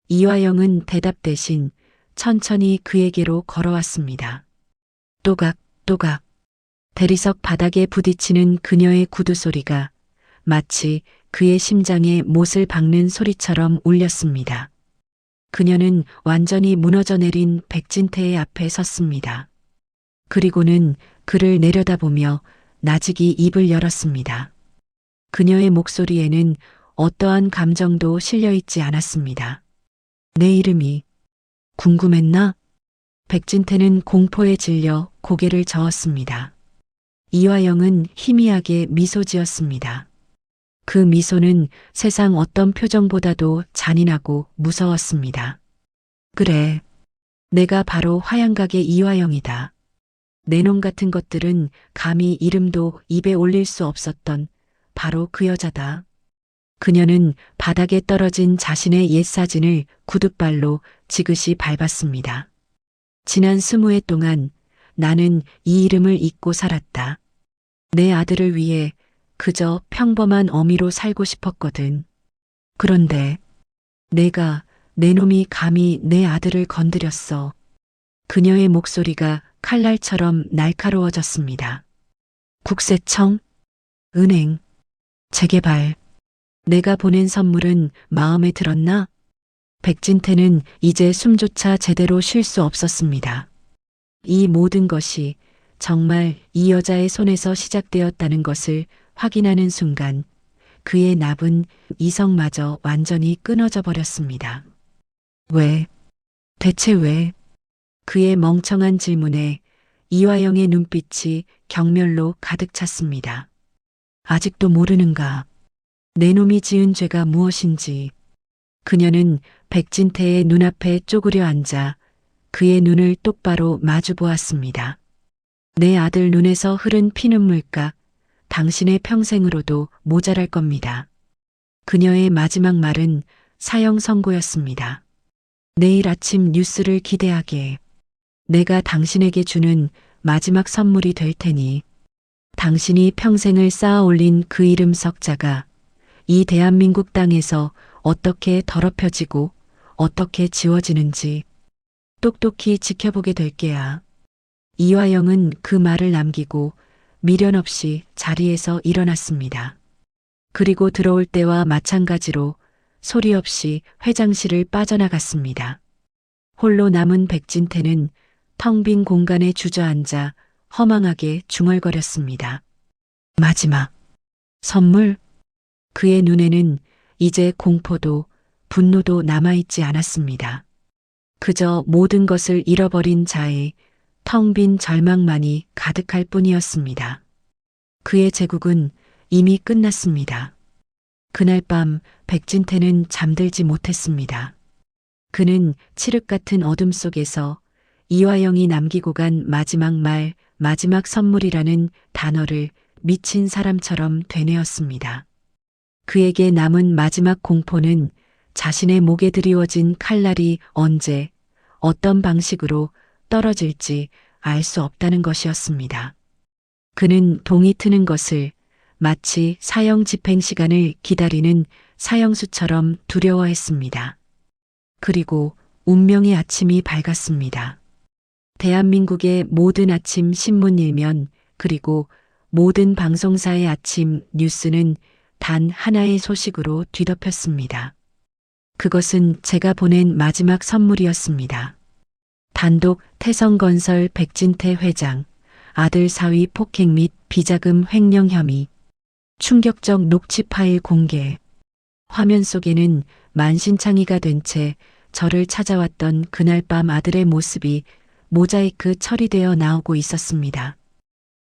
이화영은 대답 대신 천천히 그에게로 걸어왔습니다. 또각또각 대리석 바닥에 부딪히는 그녀의 구두 소리가 마치 그의 심장에 못을 박는 소리처럼 울렸습니다. 그녀는 완전히 무너져 내린 백진태의 앞에 섰습니다. 그리고는 그를 내려다보며 나직이 입을 열었습니다. 그녀의 목소리에는 어떠한 감정도 실려 있지 않았습니다. 내 이름이 궁금했나? 백진태는 공포에 질려 고개를 저었습니다. 이화영은 희미하게 미소 지었습니다. 그 미소는 세상 어떤 표정보다도 잔인하고 무서웠습니다. 그래, 내가 바로 화양각의 이화영이다. 내 놈 같은 것들은 감히 이름도 입에 올릴 수 없었던 바로 그 여자다. 그녀는 바닥에 떨어진 자신의 옛 사진을 구둣발로 지그시 밟았습니다. 지난 20해 동안 나는 이 이름을 잊고 살았다. 내 아들을 위해 그저 평범한 어미로 살고 싶었거든. 그런데 내가, 내 놈이 감히 내 아들을 건드렸어. 그녀의 목소리가 칼날처럼 날카로워졌습니다. 국세청, 은행, 재개발. 내가 보낸 선물은 마음에 들었나? 백진태는 이제 숨조차 제대로 쉴 수 없었습니다. 이 모든 것이 정말 이 여자의 손에서 시작되었다는 것을 확인하는 순간 그의 나쁜 이성마저 완전히 끊어져 버렸습니다. 왜? 대체 왜? 그의 멍청한 질문에 이화영의 눈빛이 경멸로 가득 찼습니다. 아직도 모르는가? 내 놈이 지은 죄가 무엇인지. 그녀는 백진태의 눈앞에 쪼그려 앉아 그의 눈을 똑바로 마주 보았습니다. 내 아들 눈에서 흐른 피눈물가 당신의 평생으로도 모자랄 겁니다. 그녀의 마지막 말은 사형 선고였습니다. 내일 아침 뉴스를 기대하게. 내가 당신에게 주는 마지막 선물이 될 테니 당신이 평생을 쌓아 올린 그 이름 석자가 이 대한민국 땅에서 어떻게 더럽혀지고 어떻게 지워지는지 똑똑히 지켜보게 될 게야. 이화영은 그 말을 남기고 미련 없이 자리에서 일어났습니다. 그리고 들어올 때와 마찬가지로 소리 없이 회장실을 빠져나갔습니다. 홀로 남은 백진태는 텅 빈 공간에 주저앉아 허망하게 중얼거렸습니다. 마지막 선물? 그의 눈에는 이제 공포도 분노도 남아있지 않았습니다. 그저 모든 것을 잃어버린 자의 텅 빈 절망만이 가득할 뿐이었습니다. 그의 제국은 이미 끝났습니다. 그날 밤 백진태는 잠들지 못했습니다. 그는 칠흑 같은 어둠 속에서 이화영이 남기고 간 마지막 말, 마지막 선물이라는 단어를 미친 사람처럼 되뇌었습니다. 그에게 남은 마지막 공포는 자신의 목에 드리워진 칼날이 언제, 어떤 방식으로 떨어질지 알 수 없다는 것이었습니다. 그는 동이 트는 것을 마치 사형 집행 시간을 기다리는 사형수처럼 두려워했습니다. 그리고 운명의 아침이 밝았습니다. 대한민국의 모든 아침 신문 일면 그리고 모든 방송사의 아침 뉴스는 단 하나의 소식으로 뒤덮였습니다. 그것은 제가 보낸 마지막 선물이었습니다. 단독 태성건설 백진태 회장, 아들 사위 폭행 및 비자금 횡령 혐의, 충격적 녹취 파일 공개. 화면 속에는 만신창이가 된 채 저를 찾아왔던 그날 밤 아들의 모습이 모자이크 처리되어 나오고 있었습니다.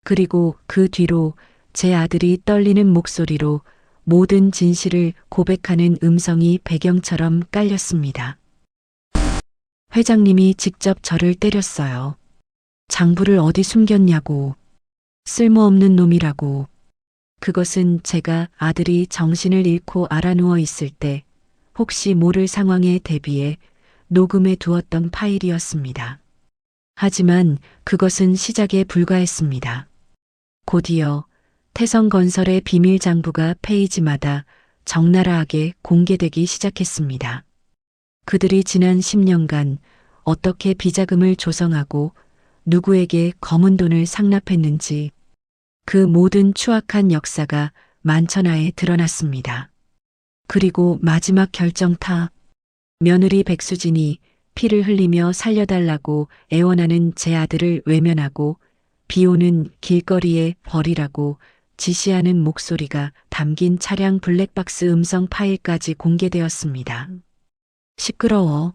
그리고 그 뒤로 제 아들이 떨리는 목소리로 모든 진실을 고백하는 음성이 배경처럼 깔렸습니다. 회장님이 직접 저를 때렸어요. 장부를 어디 숨겼냐고. 쓸모없는 놈이라고. 그것은 제가 아들이 정신을 잃고 알아누워 있을 때 혹시 모를 상황에 대비해 녹음해 두었던 파일이었습니다. 하지만 그것은 시작에 불과했습니다. 곧이어 태성건설의 비밀 장부가 페이지마다 적나라하게 공개되기 시작했습니다. 그들이 지난 10년간 어떻게 비자금을 조성하고 누구에게 검은 돈을 상납했는지 그 모든 추악한 역사가 만천하에 드러났습니다. 그리고 마지막 결정타. 며느리 백수진이 피를 흘리며 살려달라고 애원하는 제 아들을 외면하고 비오는 길거리에 버리라고 지시하는 목소리가 담긴 차량 블랙박스 음성 파일까지 공개되었습니다. 시끄러워.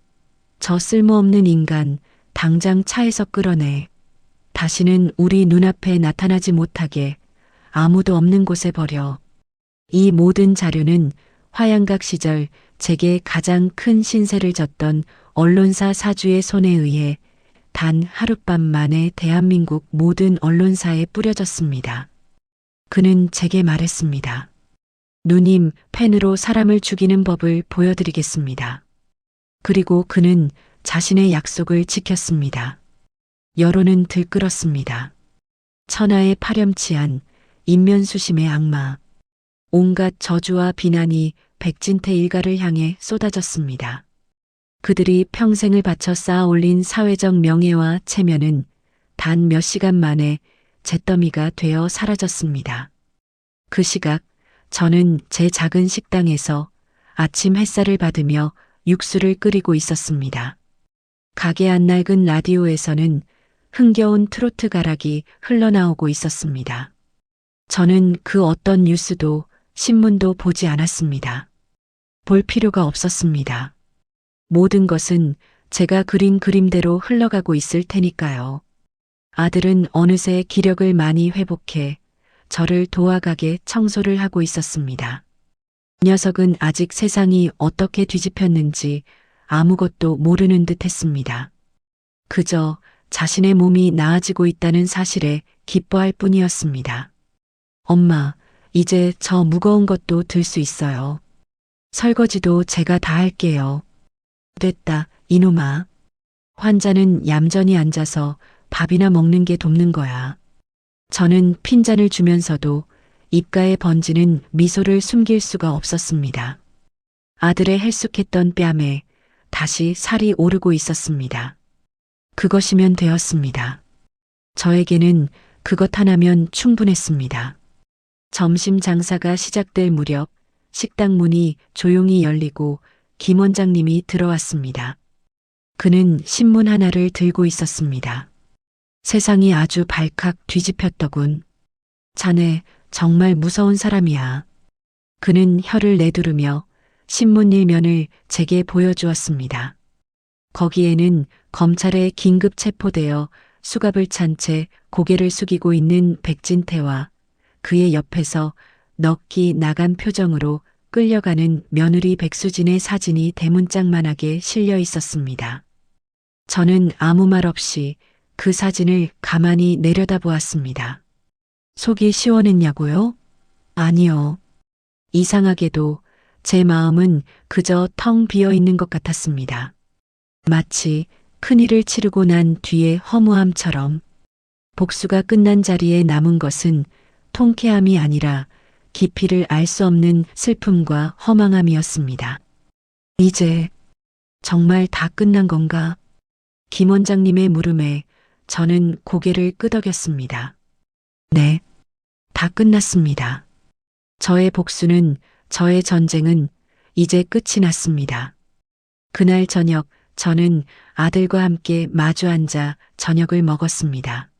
저 쓸모없는 인간 당장 차에서 끌어내. 다시는 우리 눈앞에 나타나지 못하게 아무도 없는 곳에 버려. 이 모든 자료는 화양각 시절 제게 가장 큰 신세를 졌던 언론사 사주의 손에 의해 단 하룻밤 만에 대한민국 모든 언론사에 뿌려졌습니다. 그는 제게 말했습니다. 누님, 펜으로 사람을 죽이는 법을 보여드리겠습니다. 그리고 그는 자신의 약속을 지켰습니다. 여론은 들끓었습니다. 천하에 파렴치한 인면수심의 악마. 온갖 저주와 비난이 백진태 일가를 향해 쏟아졌습니다. 그들이 평생을 바쳐 쌓아 올린 사회적 명예와 체면은 단 몇 시간 만에 잿더미가 되어 사라졌습니다. 그 시각 저는 제 작은 식당에서 아침 햇살을 받으며 육수를 끓이고 있었습니다. 가게 안 낡은 라디오에서는 흥겨운 트로트 가락이 흘러나오고 있었습니다. 저는 그 어떤 뉴스도 신문도 보지 않았습니다. 볼 필요가 없었습니다. 모든 것은 제가 그린 그림대로 흘러가고 있을 테니까요. 아들은 어느새 기력을 많이 회복해 저를 도와가게 청소를 하고 있었습니다. 녀석은 아직 세상이 어떻게 뒤집혔는지 아무것도 모르는 듯 했습니다. 그저 자신의 몸이 나아지고 있다는 사실에 기뻐할 뿐이었습니다. 엄마, 이제 저 무거운 것도 들 수 있어요. 설거지도 제가 다 할게요. 됐다, 이놈아. 환자는 얌전히 앉아서 밥이나 먹는 게 돕는 거야. 저는 핀잔을 주면서도 입가에 번지는 미소를 숨길 수가 없었습니다. 아들의 헬쑥했던 뺨에 다시 살이 오르고 있었습니다. 그것이면 되었습니다. 저에게는 그것 하나면 충분했습니다. 점심 장사가 시작될 무렵 식당 문이 조용히 열리고 김 원장님이 들어왔습니다. 그는 신문 하나를 들고 있었습니다. 세상이 아주 발칵 뒤집혔더군. 자네 정말 무서운 사람이야. 그는 혀를 내두르며 신문 일면을 제게 보여주었습니다. 거기에는 검찰에 긴급 체포되어 수갑을 찬 채 고개를 숙이고 있는 백진태와 그의 옆에서 넋이 나간 표정으로 끌려가는 며느리 백수진의 사진이 대문짝만하게 실려 있었습니다. 저는 아무 말 없이 그 사진을 가만히 내려다보았습니다. 속이 시원했냐고요? 아니요. 이상하게도 제 마음은 그저 텅 비어 있는 것 같았습니다. 마치 큰일을 치르고 난 뒤의 허무함처럼. 복수가 끝난 자리에 남은 것은 통쾌함이 아니라 깊이를 알 수 없는 슬픔과 허망함이었습니다. 이제 정말 다 끝난 건가? 김 원장님의 물음에 저는 고개를 끄덕였습니다. 네, 다 끝났습니다. 저의 복수는, 저의 전쟁은 이제 끝이 났습니다. 그날 저녁 저는 아들과 함께 마주 앉아 저녁을 먹었습니다.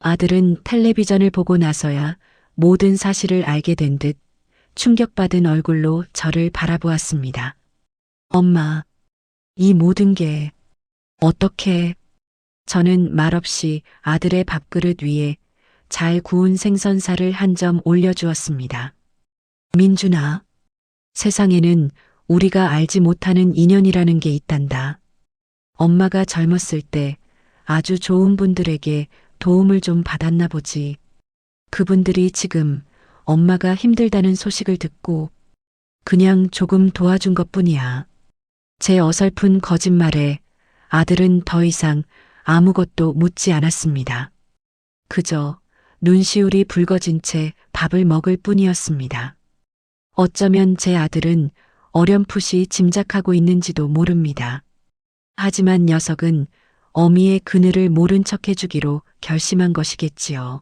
아들은 텔레비전을 보고 나서야 모든 사실을 알게 된 듯 충격받은 얼굴로 저를 바라보았습니다. 엄마, 이 모든 게 어떻게... 저는 말없이 아들의 밥그릇 위에 잘 구운 생선살을 한 점 올려주었습니다. 민준아, 세상에는 우리가 알지 못하는 인연이라는 게 있단다. 엄마가 젊었을 때 아주 좋은 분들에게 도움을 좀 받았나 보지. 그분들이 지금 엄마가 힘들다는 소식을 듣고 그냥 조금 도와준 것뿐이야. 제 어설픈 거짓말에 아들은 더 이상 아무것도 묻지 않았습니다. 그저 눈시울이 붉어진 채 밥을 먹을 뿐이었습니다. 어쩌면 제 아들은 어렴풋이 짐작하고 있는지도 모릅니다. 하지만 녀석은 어미의 그늘을 모른 척 해주기로 결심한 것이겠지요.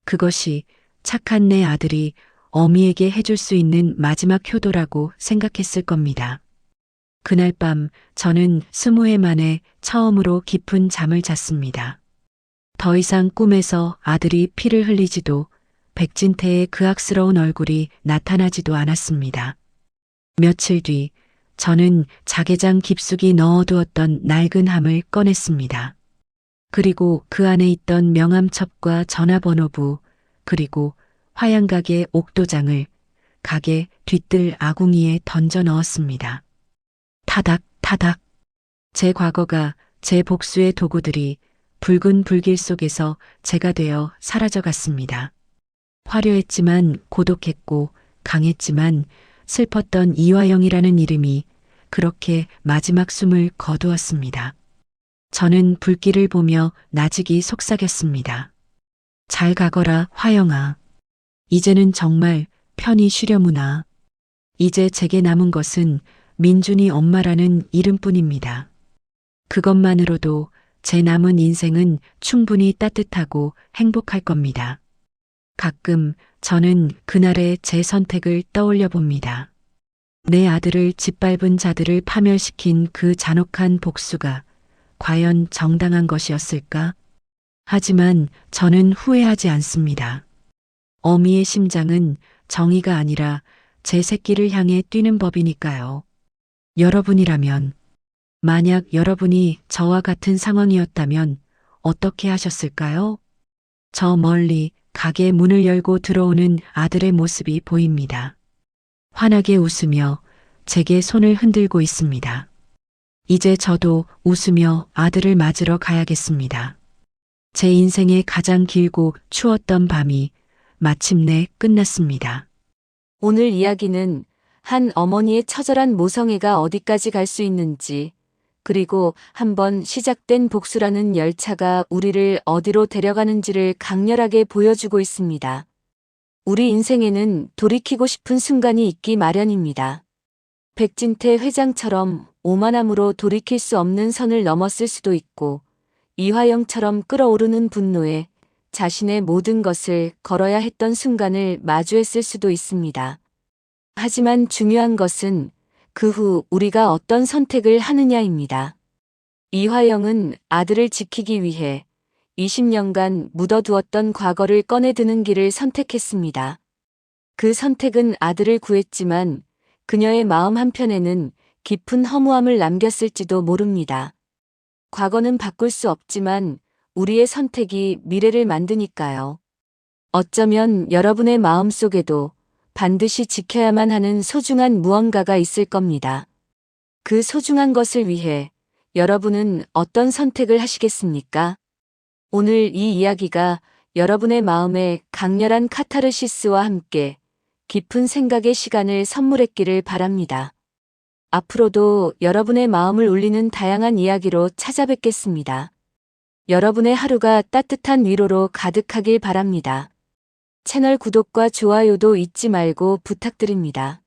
그것이 착한 내 아들이 어미에게 해줄 수 있는 마지막 효도라고 생각했을 겁니다. 그날 밤 저는 20해 만에 처음으로 깊은 잠을 잤습니다. 더 이상 꿈에서 아들이 피를 흘리지도 백진태의 그 악스러운 얼굴이 나타나지도 않았습니다. 며칠 뒤 저는 자개장 깊숙이 넣어두었던 낡은 함을 꺼냈습니다. 그리고 그 안에 있던 명함첩과 전화번호부, 그리고 화양가게 옥도장을 가게 뒤뜰 아궁이에 던져 넣었습니다. 타닥 타닥. 제 과거가, 제 복수의 도구들이 붉은 불길 속에서 제가 되어 사라져갔습니다. 화려했지만 고독했고 강했지만 슬펐던 이화영이라는 이름이 그렇게 마지막 숨을 거두었습니다. 저는 불길을 보며 나직이 속삭였습니다. 잘 가거라, 화영아. 이제는 정말 편히 쉬려무나. 이제 제게 남은 것은 민준이 엄마라는 이름뿐입니다. 그것만으로도 제 남은 인생은 충분히 따뜻하고 행복할 겁니다. 가끔 저는 그날의 제 선택을 떠올려 봅니다. 내 아들을 짓밟은 자들을 파멸시킨 그 잔혹한 복수가 과연 정당한 것이었을까? 하지만 저는 후회하지 않습니다. 어미의 심장은 정의가 아니라 제 새끼를 향해 뛰는 법이니까요. 여러분이라면, 만약 여러분이 저와 같은 상황이었다면 어떻게 하셨을까요? 저 멀리 가게 문을 열고 들어오는 아들의 모습이 보입니다. 환하게 웃으며 제게 손을 흔들고 있습니다. 이제 저도 웃으며 아들을 맞으러 가야겠습니다. 제 인생의 가장 길고 추웠던 밤이 마침내 끝났습니다. 오늘 이야기는 한 어머니의 처절한 모성애가 어디까지 갈 수 있는지, 그리고 한번 시작된 복수라는 열차가 우리를 어디로 데려가는지를 강렬하게 보여주고 있습니다. 우리 인생에는 돌이키고 싶은 순간이 있기 마련입니다. 백진태 회장처럼 오만함으로 돌이킬 수 없는 선을 넘었을 수도 있고, 이화영처럼 끓어오르는 분노에 자신의 모든 것을 걸어야 했던 순간을 마주했을 수도 있습니다. 하지만 중요한 것은 그 후 우리가 어떤 선택을 하느냐입니다. 이화영은 아들을 지키기 위해 20년간 묻어두었던 과거를 꺼내드는 길을 선택했습니다. 그 선택은 아들을 구했지만 그녀의 마음 한편에는 깊은 허무함을 남겼을지도 모릅니다. 과거는 바꿀 수 없지만 우리의 선택이 미래를 만드니까요. 어쩌면 여러분의 마음속에도 반드시 지켜야만 하는 소중한 무언가가 있을 겁니다. 그 소중한 것을 위해 여러분은 어떤 선택을 하시겠습니까? 오늘 이 이야기가 여러분의 마음에 강렬한 카타르시스와 함께 깊은 생각의 시간을 선물했기를 바랍니다. 앞으로도 여러분의 마음을 울리는 다양한 이야기로 찾아뵙겠습니다. 여러분의 하루가 따뜻한 위로로 가득하길 바랍니다. 채널 구독과 좋아요도 잊지 말고 부탁드립니다.